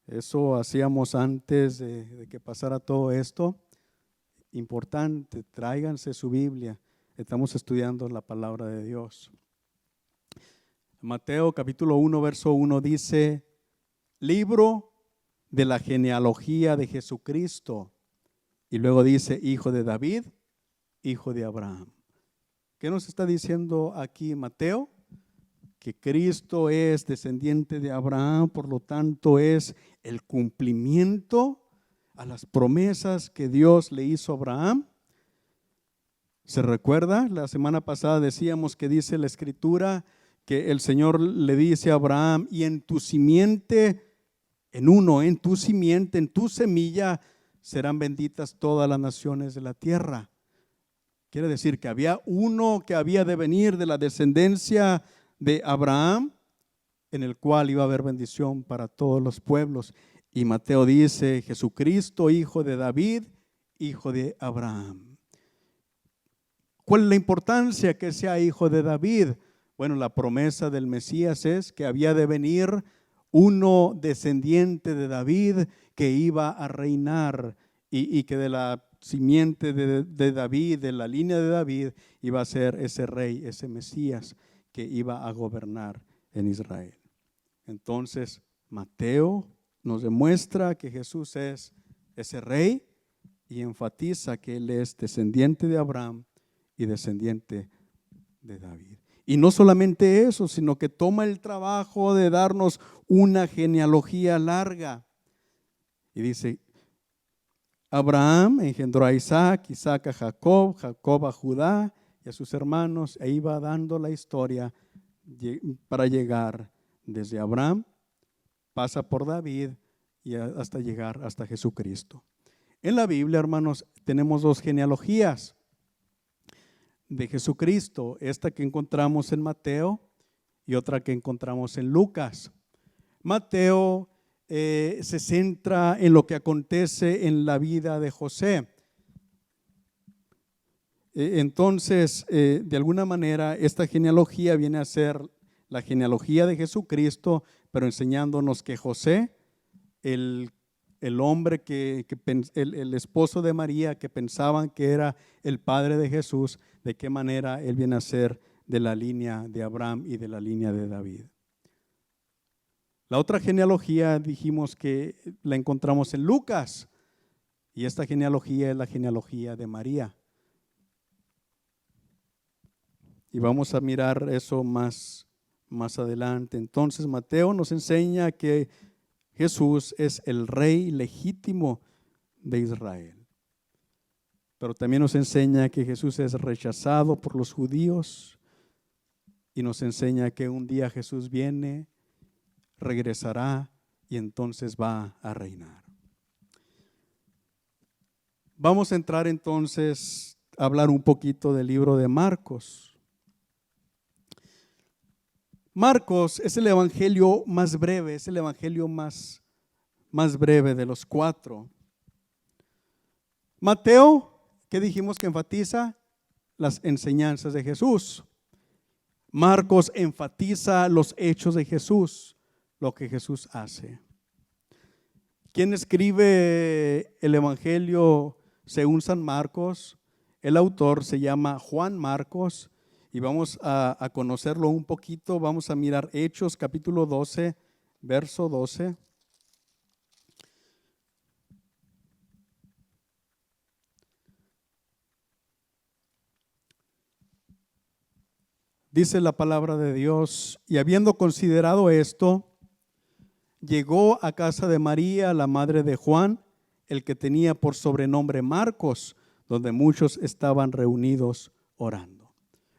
Eso hacíamos antes de que pasara todo esto. Importante, tráiganse su Biblia. Estamos estudiando la palabra de Dios. Mateo capítulo 1, verso 1 dice: libro de la genealogía de Jesucristo. Y luego dice: hijo de David, hijo de Abraham. ¿Qué nos está diciendo aquí Mateo? Que Cristo es descendiente de Abraham, por lo tanto es el cumplimiento a las promesas que Dios le hizo a Abraham. ¿Se recuerda? La semana pasada decíamos que dice la Escritura que el Señor le dice a Abraham: y en tu simiente, en tu simiente, en tu semilla, serán benditas todas las naciones de la tierra. Quiere decir que había uno que había de venir de la descendencia de Abraham, en el cual iba a haber bendición para todos los pueblos. Y Mateo dice: Jesucristo, hijo de David, hijo de Abraham. ¿Cuál es la importancia que sea hijo de David? Bueno, la promesa del Mesías es que había de venir uno descendiente de David que iba a reinar y que de la simiente de David, de la línea de David, iba a ser ese rey, ese Mesías que iba a gobernar en Israel. Entonces, Mateo nos demuestra que Jesús es ese rey y enfatiza que Él es descendiente de Abraham y descendiente de David. Y no solamente eso, sino que toma el trabajo de darnos una genealogía larga. Y dice: Abraham engendró a Isaac, Isaac a Jacob, Jacob a Judá y a sus hermanos, e iba dando la historia para llegar desde Abraham, pasa por David y hasta llegar hasta Jesucristo. En la Biblia, hermanos, tenemos dos genealogías de Jesucristo, esta que encontramos en Mateo y otra que encontramos en Lucas. Mateo se centra en lo que acontece en la vida de José. Entonces, de alguna manera, esta genealogía viene a ser la genealogía de Jesucristo, pero enseñándonos que José, el hombre el esposo de María, que pensaban que era el padre de Jesús, de qué manera él viene a ser de la línea de Abraham y de la línea de David. La otra genealogía dijimos que la encontramos en Lucas, y esta genealogía es la genealogía de María. Y vamos a mirar eso más adelante. Entonces, Mateo nos enseña que Jesús es el rey legítimo de Israel. Pero también nos enseña que Jesús es rechazado por los judíos y nos enseña que un día Jesús viene, regresará y entonces va a reinar. Vamos a entrar entonces a hablar un poquito del libro de Marcos. Marcos es el evangelio más breve, es el evangelio más breve de los cuatro. Mateo, ¿qué dijimos que enfatiza? Las enseñanzas de Jesús. Marcos enfatiza los hechos de Jesús, lo que Jesús hace. ¿Quién escribe el evangelio según San Marcos? El autor se llama Juan Marcos. Y vamos a conocerlo un poquito. Vamos a mirar Hechos capítulo 12, verso 12. Dice la palabra de Dios: y habiendo considerado esto, llegó a casa de María, la madre de Juan, el que tenía por sobrenombre Marcos, donde muchos estaban reunidos orando.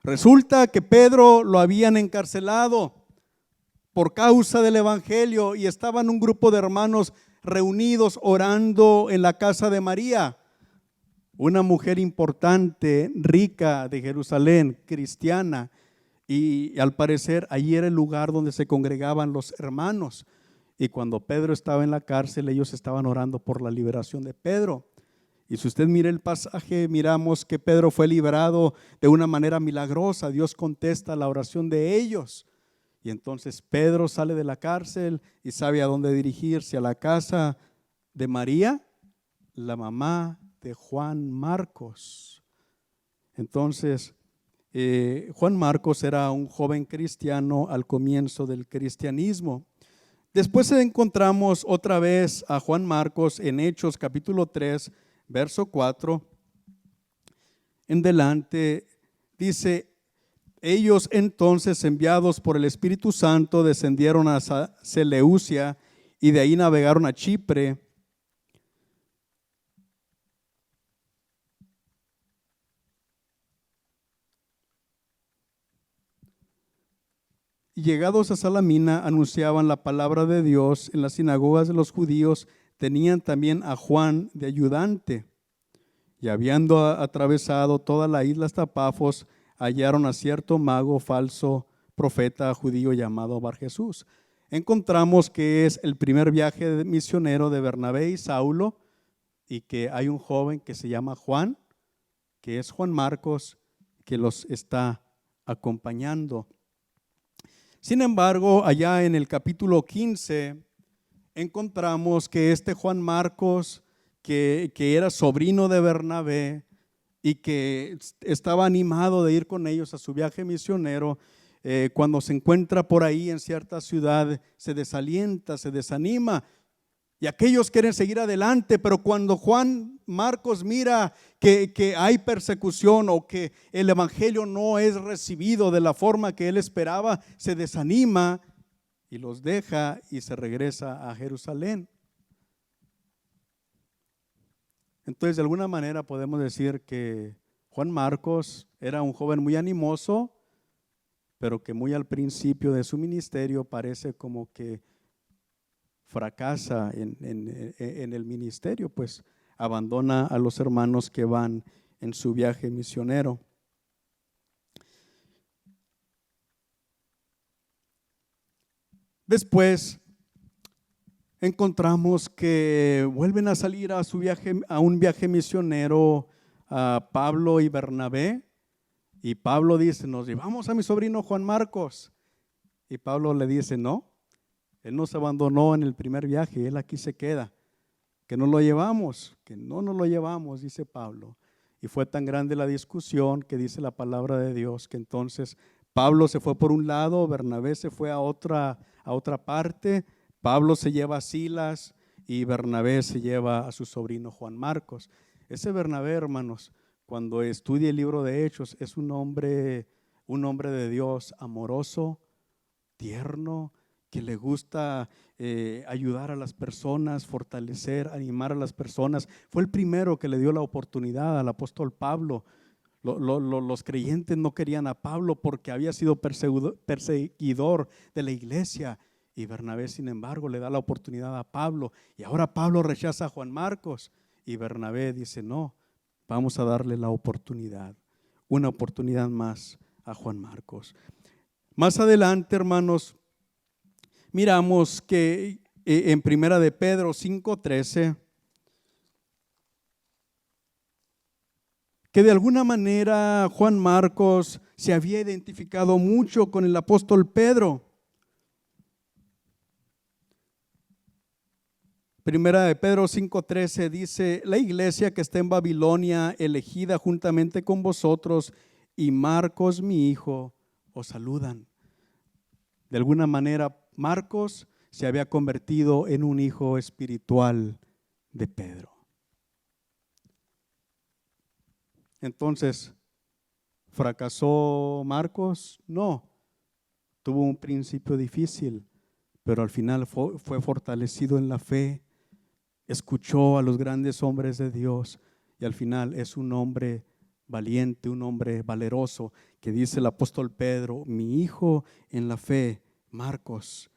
Resulta que Pedro lo habían encarcelado por causa del evangelio y estaban un grupo de hermanos reunidos orando en la casa de María. una mujer importante, rica de Jerusalén, cristiana, y al parecer allí era el lugar donde se congregaban los hermanos. Y cuando Pedro estaba en la cárcel, ellos estaban orando por la liberación de Pedro. Y si usted mira el pasaje, miramos que Pedro fue liberado de una manera milagrosa. Dios contesta la oración de ellos. Y entonces Pedro sale de la cárcel y sabe a dónde dirigirse, a la casa de María, la mamá de Juan Marcos. Entonces, Juan Marcos era un joven cristiano al comienzo del cristianismo. Después encontramos otra vez a Juan Marcos en Hechos capítulo 3, verso 4 en delante. Dice: ellos entonces, enviados por el Espíritu Santo, descendieron a Seleucia y de ahí navegaron a Chipre. Y llegados a Salamina, anunciaban la palabra de Dios en las sinagogas de los judíos. Tenían también a Juan de ayudante. Y habiendo atravesado toda la isla hasta Pafos, hallaron a cierto mago falso, profeta judío llamado Bar Jesús. Encontramos que es el primer viaje misionero de Bernabé y Saulo, y que hay un joven que se llama Juan, que es Juan Marcos, que los está acompañando. Sin embargo, allá en el capítulo 15 encontramos que este Juan Marcos, que era sobrino de Bernabé y que estaba animado de ir con ellos a su viaje misionero, cuando se encuentra por ahí en cierta ciudad, se desalienta, se desanima, y aquellos quieren seguir adelante. Pero cuando Juan Marcos mira que hay persecución o que el evangelio no es recibido de la forma que él esperaba, se desanima y los deja y se regresa a Jerusalén. Entonces, de alguna manera podemos decir que Juan Marcos era un joven muy animoso, pero que muy al principio de su ministerio parece como que fracasa en el ministerio, pues abandona a los hermanos que van en su viaje misionero. Después encontramos que vuelven a salir a su viaje, a un viaje misionero, a Pablo y Bernabé, y Pablo dice: nos llevamos a mi sobrino Juan Marcos. Y Pablo le dice: no, él nos abandonó en el primer viaje, él aquí se queda, que no lo llevamos, que no nos lo llevamos, dice Pablo. Y fue tan grande la discusión que dice la palabra de Dios que entonces Pablo se fue por un lado, Bernabé se fue a otra parte. Pablo se lleva a Silas y Bernabé se lleva a su sobrino Juan Marcos. Ese Bernabé, hermanos, cuando estudia el libro de Hechos, es un hombre de Dios amoroso, tierno, que le gusta ayudar a las personas, fortalecer, animar a las personas. Fue el primero que le dio la oportunidad al apóstol Pablo. Los creyentes no querían a Pablo porque había sido perseguidor de la iglesia. Y Bernabé, sin embargo, le da la oportunidad a Pablo. Y ahora Pablo rechaza a Juan Marcos. Y Bernabé dice: no, vamos a darle la oportunidad, una oportunidad más a Juan Marcos. Más adelante, hermanos, miramos que en Primera de Pedro 5:13, que de alguna manera Juan Marcos se había identificado mucho con el apóstol Pedro. Primera de Pedro 5:13 dice: la iglesia que está en Babilonia, elegida juntamente con vosotros, y Marcos mi hijo, os saludan. De alguna manera Marcos se había convertido en un hijo espiritual de Pedro. Entonces, ¿fracasó Marcos? No, tuvo un principio difícil, pero al final fue fortalecido en la fe, escuchó a los grandes hombres de Dios y al final es un hombre valiente, un hombre valeroso, que dice el apóstol Pedro: mi hijo en la fe, Marcos.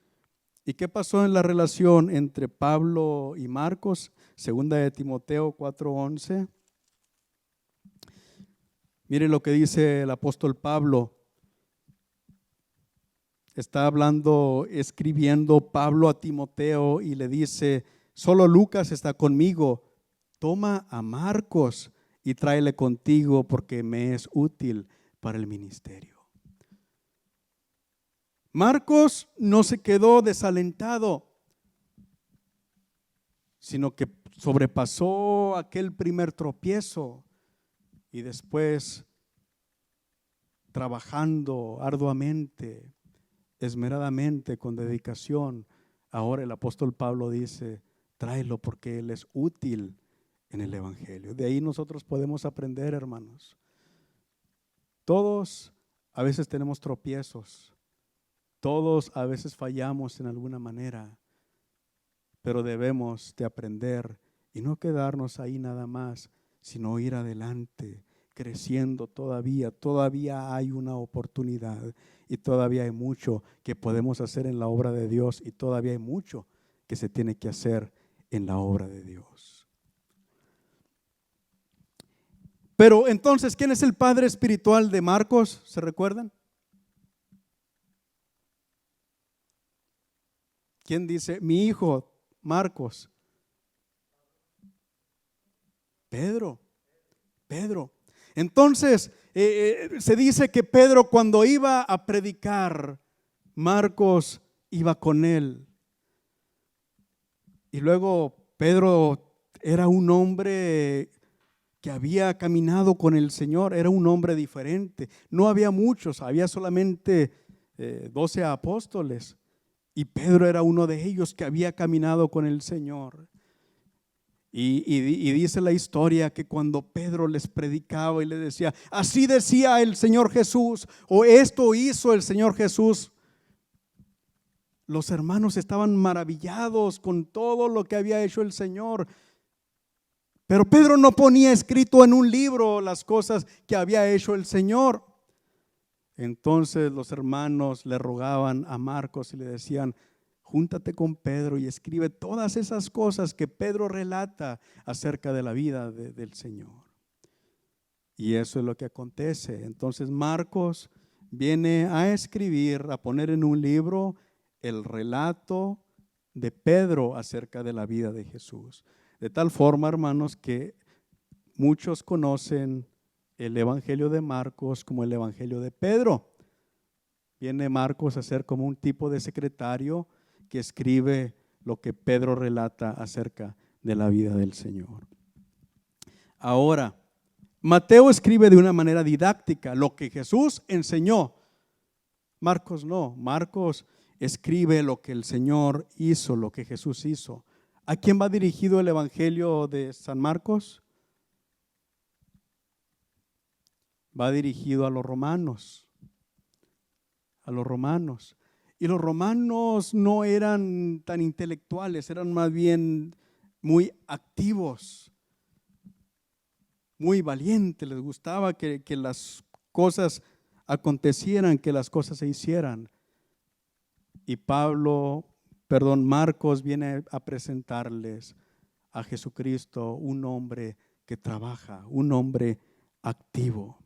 ¿Y qué pasó en la relación entre Pablo y Marcos? Segunda de Timoteo 4:11. Mire lo que dice el apóstol Pablo. Está hablando, escribiendo Pablo a Timoteo y le dice: solo Lucas está conmigo. Toma a Marcos y tráele contigo porque me es útil para el ministerio. Marcos no se quedó desalentado, sino que sobrepasó aquel primer tropiezo y después, trabajando arduamente, esmeradamente, con dedicación, ahora el apóstol Pablo dice: tráelo porque él es útil en el evangelio. De ahí nosotros podemos aprender, hermanos. Todos a veces tenemos tropiezos, todos a veces fallamos en alguna manera, pero debemos de aprender y no quedarnos ahí nada más, sino ir adelante, creciendo todavía. Todavía hay una oportunidad y todavía hay mucho que podemos hacer en la obra de Dios y todavía hay mucho que se tiene que hacer en la obra de Dios. Pero entonces, ¿quién es el padre espiritual de Marcos? ¿Se recuerdan? ¿Quién dice mi hijo Marcos? Pedro. Entonces, se dice que Pedro, cuando iba a predicar, Marcos iba con él. Y luego Pedro era un hombre que había caminado con el Señor, era un hombre diferente. No había muchos, había solamente 12 apóstoles. Y Pedro era uno de ellos que había caminado con el Señor. Y dice la historia que cuando Pedro les predicaba y le decía: así decía el Señor Jesús, o esto hizo el Señor Jesús, los hermanos estaban maravillados con todo lo que había hecho el Señor. Pero Pedro no ponía escrito en un libro las cosas que había hecho el Señor. Entonces los hermanos le rogaban a Marcos y le decían: júntate con Pedro y escribe todas esas cosas que Pedro relata acerca de la vida del Señor. Y eso es lo que acontece. Entonces Marcos viene a escribir, a poner en un libro el relato de Pedro acerca de la vida de Jesús. De tal forma, hermanos, que muchos conocen el evangelio de Marcos como el evangelio de Pedro. Viene Marcos a ser como un tipo de secretario que escribe lo que Pedro relata acerca de la vida del Señor. Ahora, Mateo escribe de una manera didáctica lo que Jesús enseñó. Marcos no. Marcos escribe lo que el Señor hizo, lo que Jesús hizo. ¿A quién va dirigido el evangelio de San Marcos? Va dirigido a los romanos. A los romanos. Y los romanos no eran tan intelectuales, eran más bien muy activos, muy valientes. Les gustaba que las cosas acontecieran, que las cosas se hicieran. Y Marcos viene a presentarles a Jesucristo, un hombre que trabaja, un hombre activo.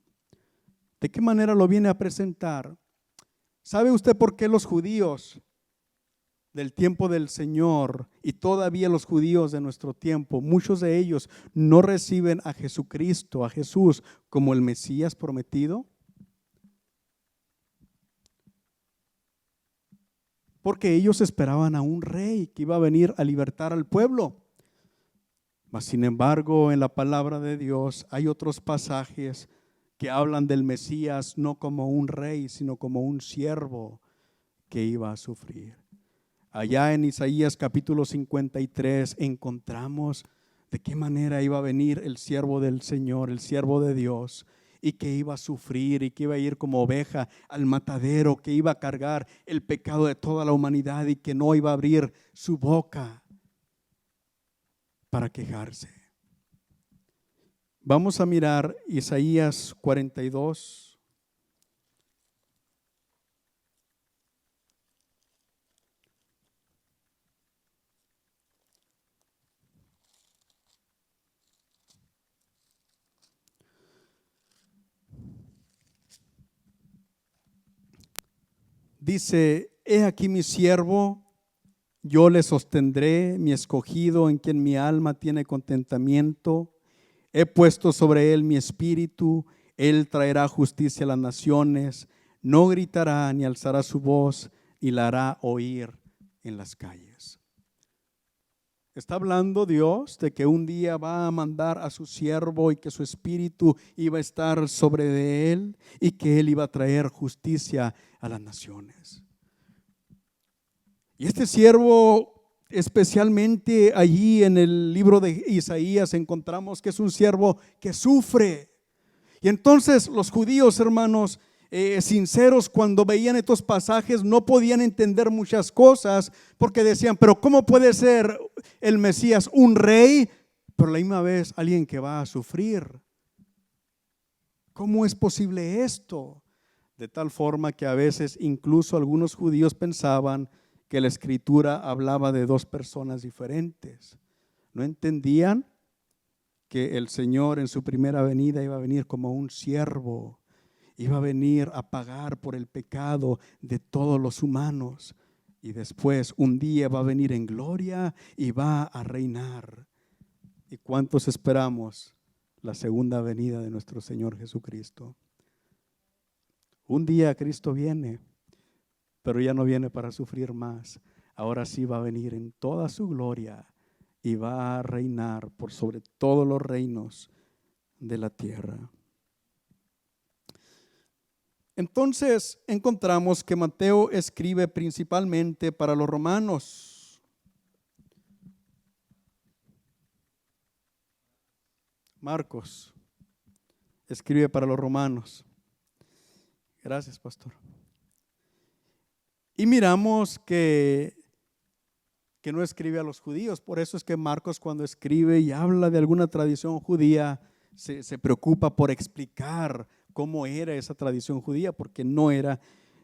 ¿De qué manera lo viene a presentar? ¿Sabe usted por qué los judíos del tiempo del Señor y todavía los judíos de nuestro tiempo, muchos de ellos no reciben a Jesucristo, a Jesús, como el Mesías prometido? Porque ellos esperaban a un rey que iba a venir a libertar al pueblo. Mas sin embargo, en la palabra de Dios hay otros pasajes que hablan del Mesías no como un rey, sino como un siervo que iba a sufrir. Allá en Isaías capítulo 53 encontramos de qué manera iba a venir el siervo del Señor, el siervo de Dios, y que iba a sufrir y que iba a ir como oveja al matadero, que iba a cargar el pecado de toda la humanidad y que no iba a abrir su boca para quejarse. Vamos a mirar Isaías 42. dice: he aquí mi siervo, yo le sostendré, mi escogido, en quien mi alma tiene contentamiento. He puesto sobre él mi espíritu, él traerá justicia a las naciones, no gritará ni alzará su voz, y la hará oír en las calles. Está hablando Dios de que un día va a mandar a su siervo y que su espíritu iba a estar sobre de él y que él iba a traer justicia a las naciones. Y este siervo, especialmente allí en el libro de Isaías, encontramos que es un siervo que sufre. Y entonces los judíos, hermanos, sinceros, cuando veían estos pasajes no podían entender muchas cosas, porque decían: pero ¿cómo puede ser el Mesías un rey, pero a la misma vez alguien que va a sufrir? ¿Cómo es posible esto? De tal forma que a veces incluso algunos judíos pensaban que la escritura hablaba de dos personas diferentes. No entendían que el Señor en su primera venida iba a venir como un siervo, iba a venir a pagar por el pecado de todos los humanos, y después un día va a venir en gloria y va a reinar. ¿Y cuántos esperamos la segunda venida de nuestro Señor Jesucristo? Un día Cristo viene, pero ya no viene para sufrir más. Ahora sí va a venir en toda su gloria y va a reinar por sobre todos los reinos de la tierra. Entonces encontramos que Mateo escribe principalmente para los romanos. Marcos escribe para los romanos. Gracias, pastor. Y miramos que no escribe a los judíos. Por eso es que Marcos, cuando escribe y habla de alguna tradición judía, se preocupa por explicar cómo era esa tradición judía, porque no era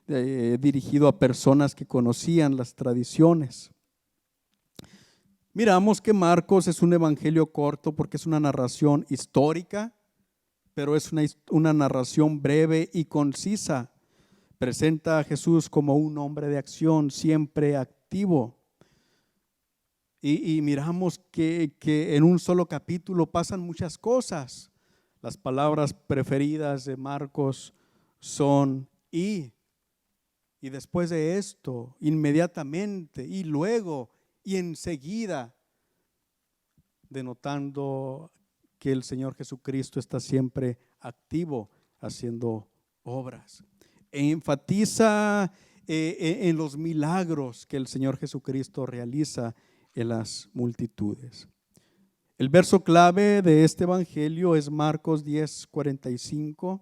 dirigido a personas que conocían las tradiciones. Miramos que Marcos es un evangelio corto porque es una narración histórica, pero es una narración breve y concisa. Presenta a Jesús como un hombre de acción, siempre activo. Y miramos que en un solo capítulo pasan muchas cosas. Las palabras preferidas de Marcos son y después de esto, inmediatamente, y luego, y enseguida, denotando que el Señor Jesucristo está siempre activo haciendo obras. Enfatiza en los milagros que el Señor Jesucristo realiza en las multitudes. El verso clave de este evangelio es Marcos 10:45.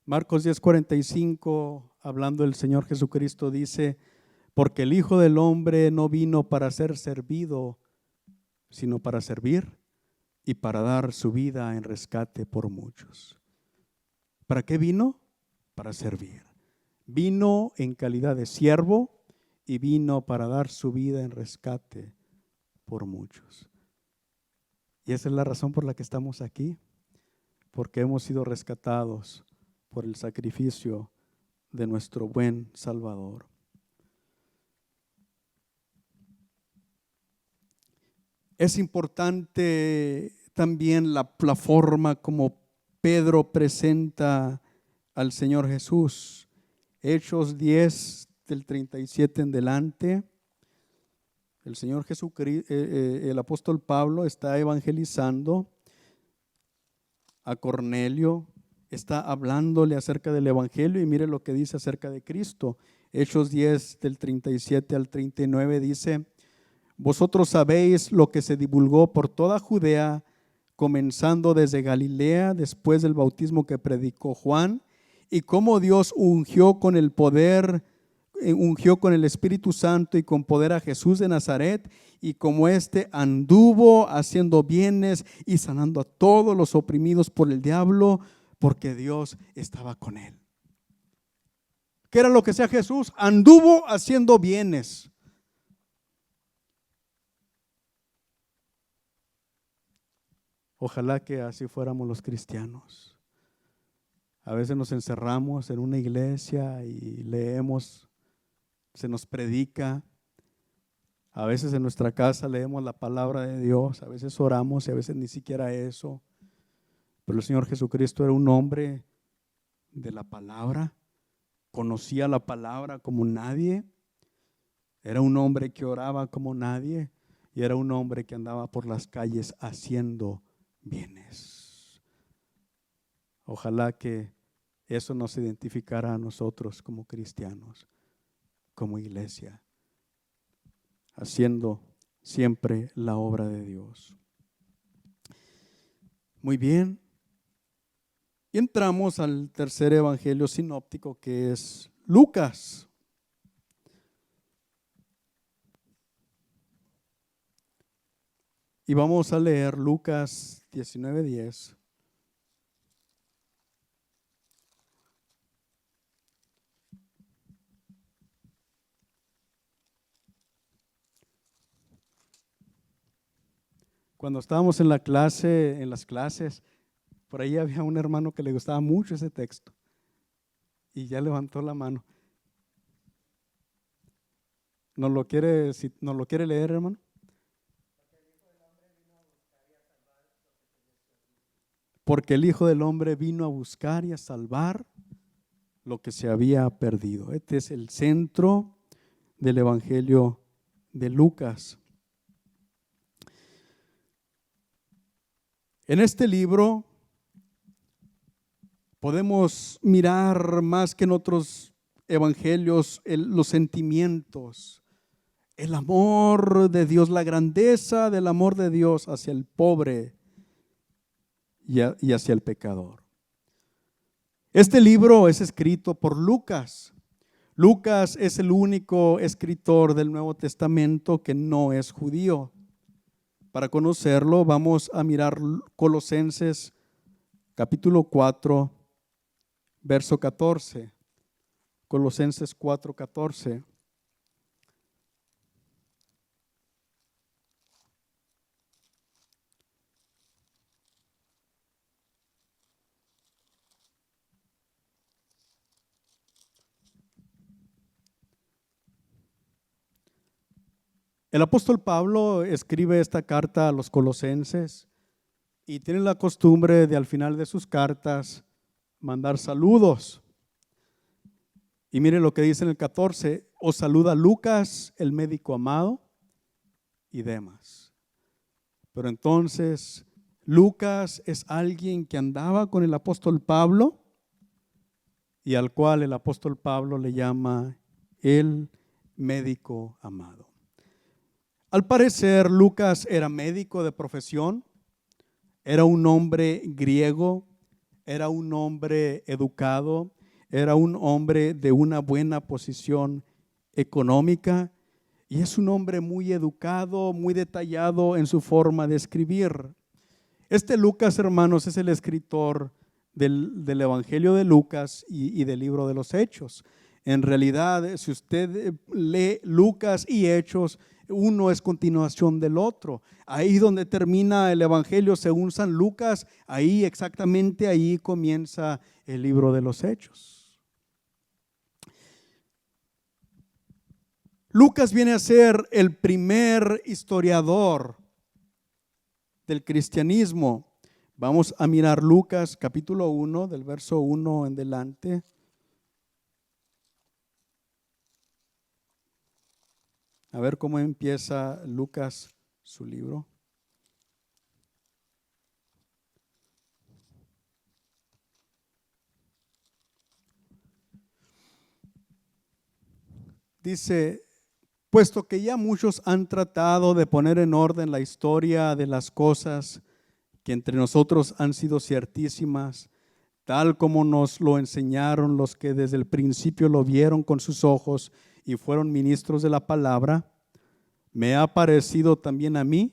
Marcos 10:45, hablando del Señor Jesucristo, dice: porque el Hijo del Hombre no vino para ser servido, sino para servir y para dar su vida en rescate por muchos. ¿Para qué vino? Para servir. Vino en calidad de siervo y vino para dar su vida en rescate por muchos. Y esa es la razón por la que estamos aquí, porque hemos sido rescatados por el sacrificio de nuestro buen Salvador. Es importante también la forma como Pedro presenta al Señor Jesús. Hechos 10 del 37 en delante. El Señor Jesucristo, el apóstol Pablo está evangelizando a Cornelio, está hablándole acerca del evangelio, y mire lo que dice acerca de Cristo. Hechos 10 del 37 al 39 dice: vosotros sabéis lo que se divulgó por toda Judea, comenzando desde Galilea, después del bautismo que predicó Juan, y cómo Dios ungió con el poder ungió con el Espíritu Santo y con poder a Jesús de Nazaret, y como éste anduvo haciendo bienes y sanando a todos los oprimidos por el diablo, porque Dios estaba con él. ¿Qué era lo que hacía Jesús? Anduvo haciendo bienes. Ojalá que así fuéramos los cristianos. A veces nos encerramos en una iglesia y leemos, se nos predica. A veces en nuestra casa leemos la palabra de Dios, a veces oramos y a veces ni siquiera eso. Pero el Señor Jesucristo era un hombre de la palabra, conocía la palabra como nadie, era un hombre que oraba como nadie y era un hombre que andaba por las calles haciendo bienes. Ojalá que eso nos identificara a nosotros como cristianos, como iglesia, haciendo siempre la obra de Dios. Muy bien. Y entramos al tercer evangelio sinóptico, que es Lucas. Y vamos a leer Lucas 19:10. Cuando estábamos en las clases, por ahí había un hermano que le gustaba mucho ese texto y ya levantó la mano. ¿Nos lo quiere leer, hermano? Porque el Hijo del Hombre vino a buscar y a salvar lo que se había perdido. Este es el centro del evangelio de Lucas. En este libro podemos mirar más que en otros evangelios los sentimientos, el amor de Dios, la grandeza del amor de Dios hacia el pobre y hacia el pecador. Este libro es escrito por Lucas. Lucas es el único escritor del Nuevo Testamento que no es judío. Para conocerlo, vamos a mirar Colosenses capítulo 4, verso 14. Colosenses 4:14. El apóstol Pablo escribe esta carta a los colosenses y tiene la costumbre de al final de sus cartas mandar saludos. Y mire lo que dice en el 14: os saluda Lucas, el médico amado, y Demas. Pero entonces Lucas es alguien que andaba con el apóstol Pablo y al cual el apóstol Pablo le llama el médico amado. Al parecer, Lucas era médico de profesión, era un hombre griego, era un hombre educado, era un hombre de una buena posición económica y es un hombre muy educado, muy detallado en su forma de escribir. Este Lucas, hermanos, es el escritor del Evangelio de Lucas y del libro de los Hechos. En realidad, si usted lee Lucas y Hechos, uno es continuación del otro. Ahí donde termina el Evangelio según San Lucas, exactamente ahí comienza el libro de los Hechos. Lucas viene a ser el primer historiador del cristianismo. Vamos a mirar Lucas capítulo 1, del verso 1 en adelante. A ver cómo empieza Lucas su libro. Dice: puesto que ya muchos han tratado de poner en orden la historia de las cosas que entre nosotros han sido ciertísimas, tal como nos lo enseñaron los que desde el principio lo vieron con sus ojos y fueron ministros de la palabra, me ha parecido también a mí,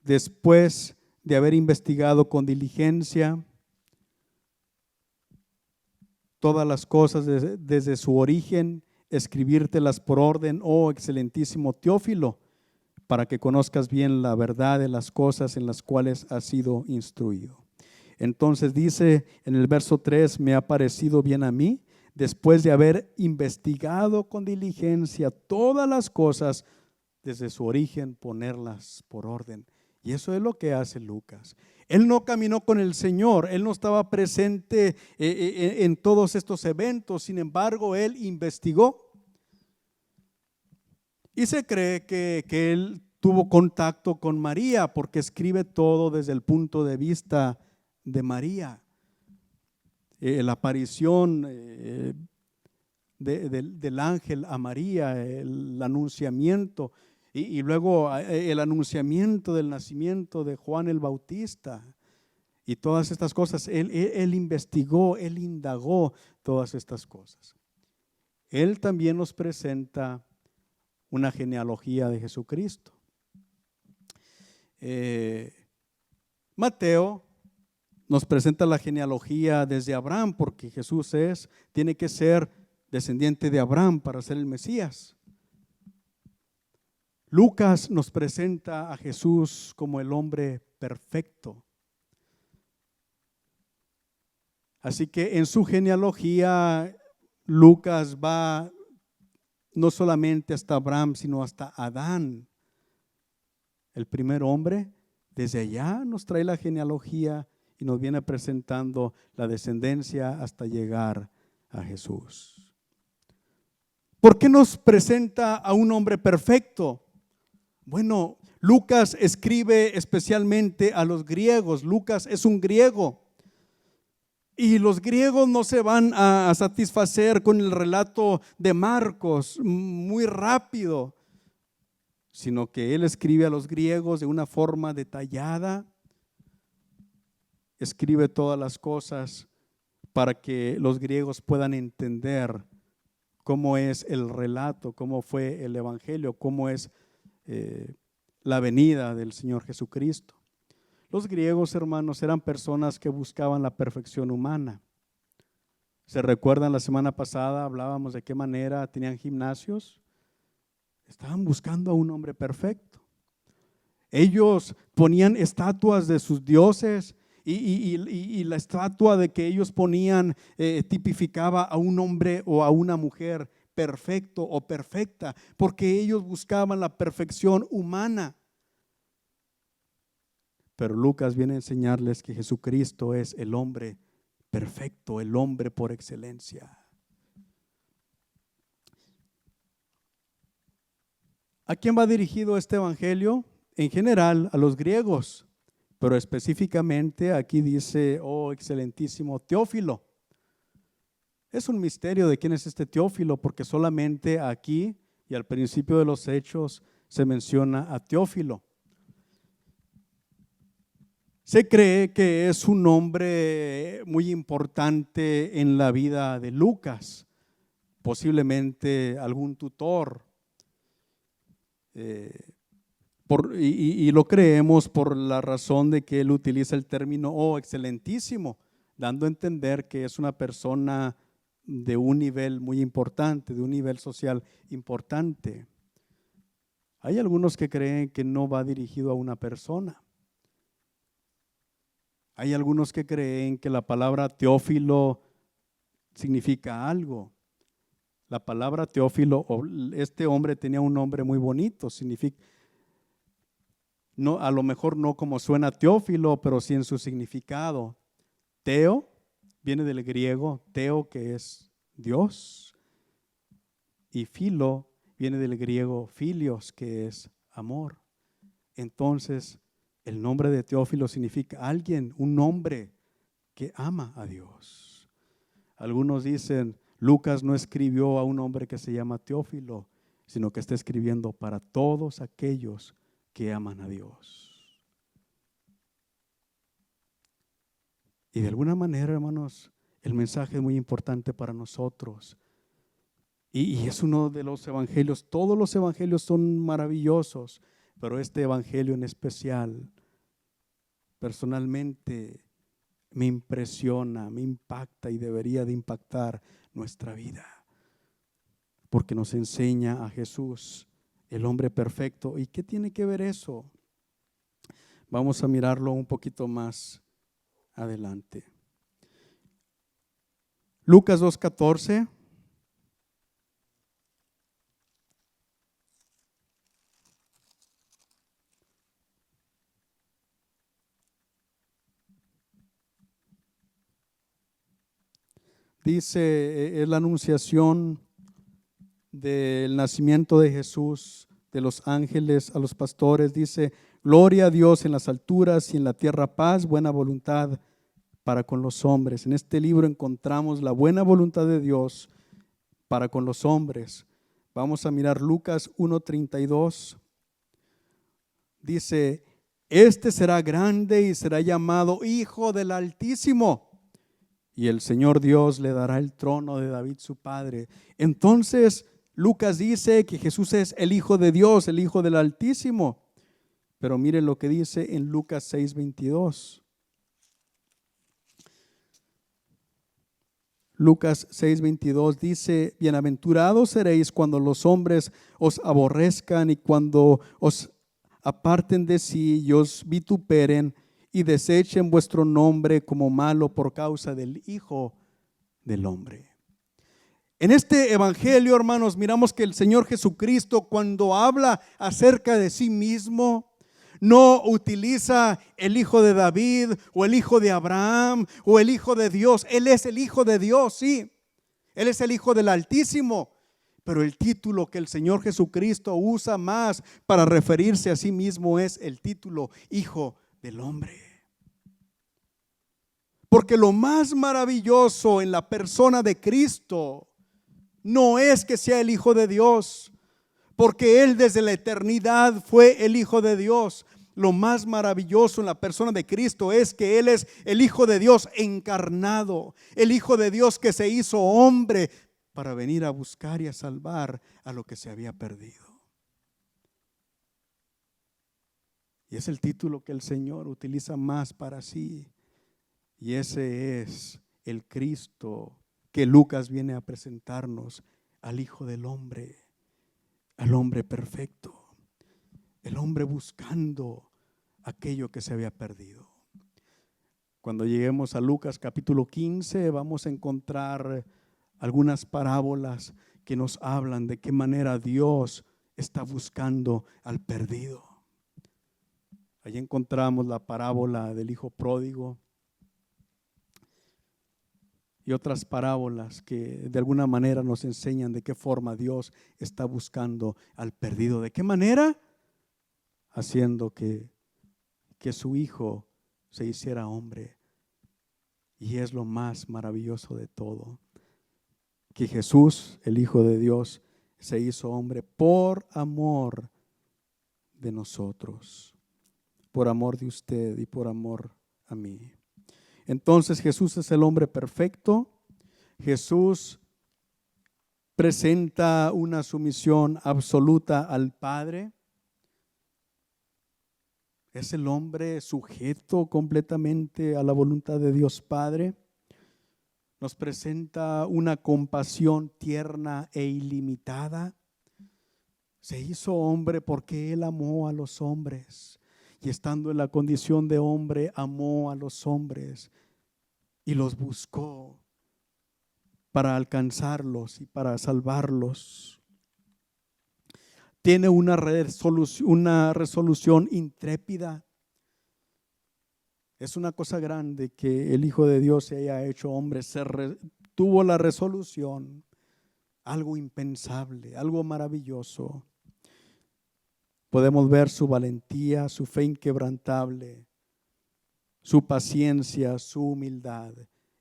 después de haber investigado con diligencia todas las cosas desde su origen, escribírtelas por orden, oh excelentísimo Teófilo, para que conozcas bien la verdad de las cosas en las cuales has sido instruido. Entonces dice en el verso 3, me ha parecido bien a mí, después de haber investigado con diligencia todas las cosas desde su origen, ponerlas por orden. Y eso es lo que hace Lucas. Él no caminó con el Señor, él no estaba presente en todos estos eventos, sin embargo, él investigó. Y se cree que él tuvo contacto con María, porque escribe todo desde el punto de vista de María. La aparición del ángel a María, el anunciamiento, y luego el anunciamiento del nacimiento de Juan el Bautista. Y todas estas cosas, él investigó, él indagó todas estas cosas. Él también nos presenta una genealogía de Jesucristo. Mateo nos presenta la genealogía desde Abraham, porque Jesús tiene que ser descendiente de Abraham para ser el Mesías. Lucas nos presenta a Jesús como el hombre perfecto. Así que en su genealogía, Lucas va no solamente hasta Abraham, sino hasta Adán, el primer hombre. Desde allá nos trae la genealogía y nos viene presentando la descendencia hasta llegar a Jesús. ¿Por qué nos presenta a un hombre perfecto? Bueno, Lucas escribe especialmente a los griegos. Lucas es un griego. Y los griegos no se van a satisfacer con el relato de Marcos muy rápido, sino que él escribe a los griegos de una forma detallada. Escribe todas las cosas para que los griegos puedan entender cómo es el relato, cómo fue el evangelio, cómo es la venida del Señor Jesucristo. Los griegos, hermanos, eran personas que buscaban la perfección humana. ¿Se recuerdan la semana pasada? Hablábamos de qué manera tenían gimnasios. Estaban buscando a un hombre perfecto. Ellos ponían estatuas de sus dioses y la estatua de que ellos ponían tipificaba a un hombre o a una mujer perfecto o perfecta, porque ellos buscaban la perfección humana. Pero Lucas viene a enseñarles que Jesucristo es el hombre perfecto, el hombre por excelencia. ¿A quién va dirigido este evangelio? En general a los griegos, pero específicamente aquí dice, oh excelentísimo Teófilo. Es un misterio de quién es este Teófilo, porque solamente aquí y al principio de los Hechos se menciona a Teófilo. Se cree que es un hombre muy importante en la vida de Lucas, posiblemente algún tutor, y lo creemos por la razón de que él utiliza el término oh excelentísimo, dando a entender que es una persona de un nivel muy importante, de un nivel social importante. Hay algunos que creen que no va dirigido a una persona. Hay algunos que creen que la palabra Teófilo significa algo. La palabra Teófilo, este hombre tenía un nombre muy bonito, significa, no, a lo mejor no como suena Teófilo, pero sí en su significado. Teo viene del griego, teo que es Dios, y filo viene del griego filios que es amor. Entonces, el nombre de Teófilo significa alguien, un hombre que ama a Dios. Algunos dicen, Lucas no escribió a un hombre que se llama Teófilo, sino que está escribiendo para todos aquellos que aman a Dios. Y de alguna manera, hermanos, el mensaje es muy importante para nosotros. Y es uno de los evangelios, todos los evangelios son maravillosos, pero este evangelio en especial, personalmente, me impresiona, me impacta y debería de impactar nuestra vida, porque nos enseña a Jesús, el hombre perfecto. ¿Y qué tiene que ver eso? Vamos a mirarlo un poquito más adelante. Lucas 2:14. Dice, es la anunciación del nacimiento de Jesús, de los ángeles a los pastores. Dice, gloria a Dios en las alturas y en la tierra paz, buena voluntad para con los hombres. En este libro encontramos la buena voluntad de Dios para con los hombres. Vamos a mirar Lucas 1:32. Dice, este será grande y será llamado Hijo del Altísimo. Y el Señor Dios le dará el trono de David su padre. Entonces Lucas dice que Jesús es el Hijo de Dios, el Hijo del Altísimo. Pero miren lo que dice en Lucas 6:22. Lucas 6:22 dice, bienaventurados seréis cuando los hombres os aborrezcan y cuando os aparten de sí y os vituperen y desechen vuestro nombre como malo por causa del Hijo del Hombre. En este evangelio, hermanos, miramos que el Señor Jesucristo, cuando habla acerca de sí mismo, no utiliza el Hijo de David o el Hijo de Abraham o el Hijo de Dios. Él es el Hijo de Dios, sí. Él es el Hijo del Altísimo. Pero el título que el Señor Jesucristo usa más para referirse a sí mismo es el título Hijo del Hombre. Porque lo más maravilloso en la persona de Cristo no es que sea el Hijo de Dios, porque Él desde la eternidad fue el Hijo de Dios. Lo más maravilloso en la persona de Cristo es que Él es el Hijo de Dios encarnado, el Hijo de Dios que se hizo hombre para venir a buscar y a salvar a lo que se había perdido. Y es el título que el Señor utiliza más para sí. Y ese es el Cristo que Lucas viene a presentarnos, al Hijo del Hombre, al hombre perfecto, el hombre buscando aquello que se había perdido. Cuando lleguemos a Lucas capítulo 15 vamos a encontrar algunas parábolas que nos hablan de qué manera Dios está buscando al perdido. Allí encontramos la parábola del hijo pródigo y otras parábolas que de alguna manera nos enseñan de qué forma Dios está buscando al perdido. ¿De qué manera? Haciendo que su hijo se hiciera hombre. Y es lo más maravilloso de todo, que Jesús, el Hijo de Dios, se hizo hombre por amor de nosotros, por amor de usted y por amor a mí. Entonces Jesús es el hombre perfecto. Jesús presenta una sumisión absoluta al Padre. Es el hombre sujeto completamente a la voluntad de Dios Padre. Nos presenta una compasión tierna e ilimitada. Se hizo hombre porque Él amó a los hombres. Y estando en la condición de hombre, amó a los hombres y los buscó para alcanzarlos y para salvarlos. Tiene una resolución intrépida. Es una cosa grande que el Hijo de Dios se haya hecho hombre. Tuvo la resolución, algo impensable, algo maravilloso. Podemos ver su valentía, su fe inquebrantable, su paciencia, su humildad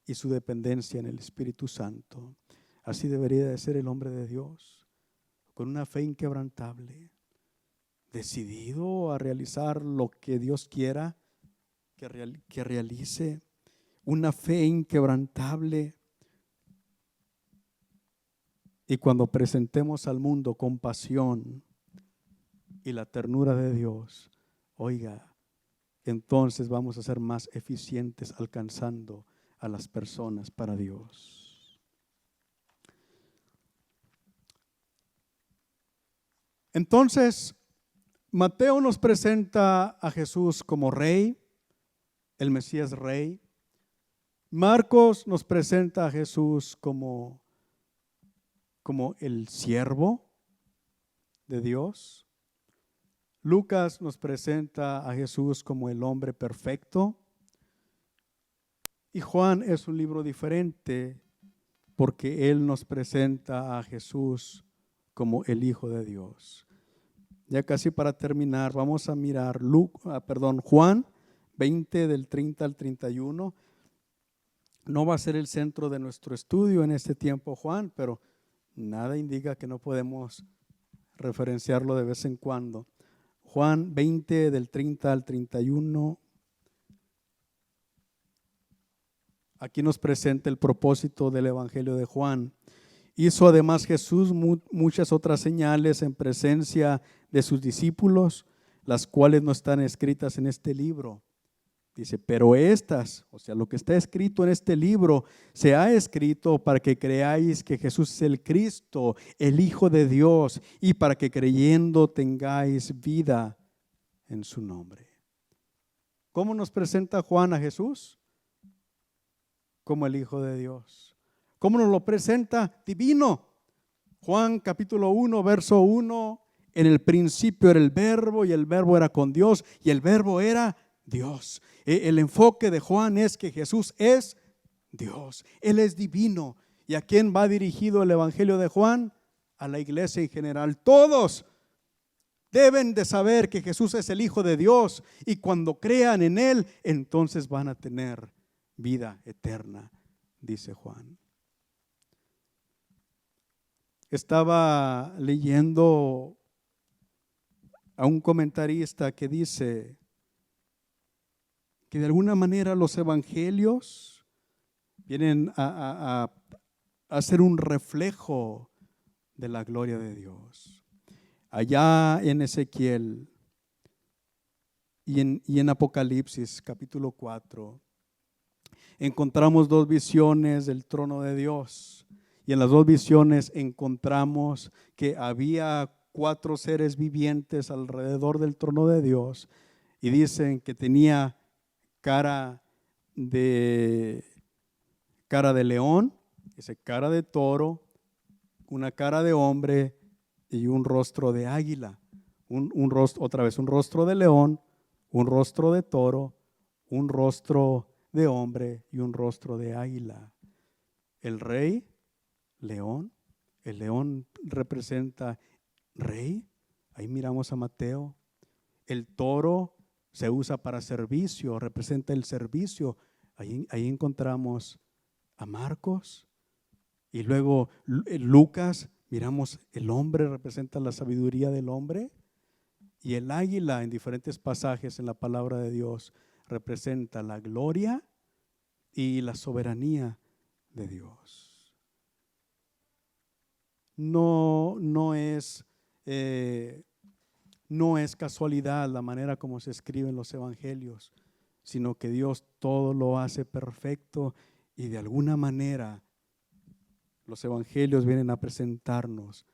y su dependencia en el Espíritu Santo. Así debería de ser el hombre de Dios, con una fe inquebrantable, decidido a realizar lo que Dios quiera que realice, una fe inquebrantable. Y cuando presentemos al mundo compasión y la ternura de Dios, oiga, entonces vamos a ser más eficientes alcanzando a las personas para Dios. Entonces, Mateo nos presenta a Jesús como rey, el Mesías rey. Marcos nos presenta a Jesús como el siervo de Dios. Lucas nos presenta a Jesús como el hombre perfecto. Y Juan es un libro diferente porque él nos presenta a Jesús como el Hijo de Dios. Ya casi para terminar, vamos a mirar Juan 20 del 30 al 31. No va a ser el centro de nuestro estudio en este tiempo, Juan, pero nada indica que no podemos referenciarlo de vez en cuando. Juan 20 del 30 al 31. Aquí nos presenta el propósito del Evangelio de Juan. Hizo además Jesús muchas otras señales en presencia de sus discípulos, las cuales no están escritas en este libro. Dice, pero estas, o sea, lo que está escrito en este libro, se ha escrito para que creáis que Jesús es el Cristo, el Hijo de Dios, y para que creyendo tengáis vida en su nombre. ¿Cómo nos presenta Juan a Jesús? Como el Hijo de Dios. ¿Cómo nos lo presenta? Divino. Juan capítulo 1, verso 1, en el principio era el verbo y el verbo era con Dios y el verbo era Dios. El enfoque de Juan es que Jesús es Dios, Él es divino. ¿Y a quién va dirigido el Evangelio de Juan? A la iglesia en general. Todos deben de saber que Jesús es el Hijo de Dios y cuando crean en Él, entonces van a tener vida eterna, dice Juan. Estaba leyendo a un comentarista que dice que de alguna manera los evangelios vienen a ser un reflejo de la gloria de Dios. Allá en Ezequiel y en Apocalipsis capítulo 4 encontramos dos visiones del trono de Dios. Y en las dos visiones encontramos que había 4 seres vivientes alrededor del trono de Dios. Y dicen que tenía cara de león, cara de toro, una cara de hombre y un rostro de águila. Un rostro de león, un rostro de toro, un rostro de hombre y un rostro de águila. El rey, león, el león representa rey, ahí miramos a Mateo. El toro se usa para servicio, representa el servicio, ahí encontramos a Marcos. Y luego Lucas, miramos el hombre, representa la sabiduría del hombre. Y el águila en diferentes pasajes en la palabra de Dios representa la gloria y la soberanía de Dios. No es casualidad la manera como se escriben los evangelios, sino que Dios todo lo hace perfecto y de alguna manera los evangelios vienen a presentarnos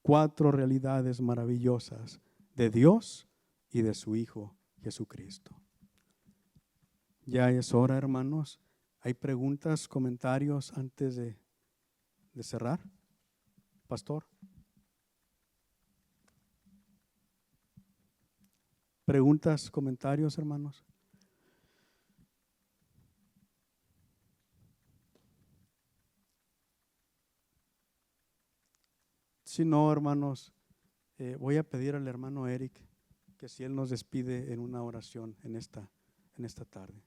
4 realidades maravillosas de Dios y de su Hijo Jesucristo. Ya es hora, hermanos. ¿Hay preguntas, comentarios antes de cerrar? Pastor. ¿Preguntas, comentarios, hermanos? Si no, hermanos, voy a pedir al hermano Eric que si él nos despide en una oración en esta tarde.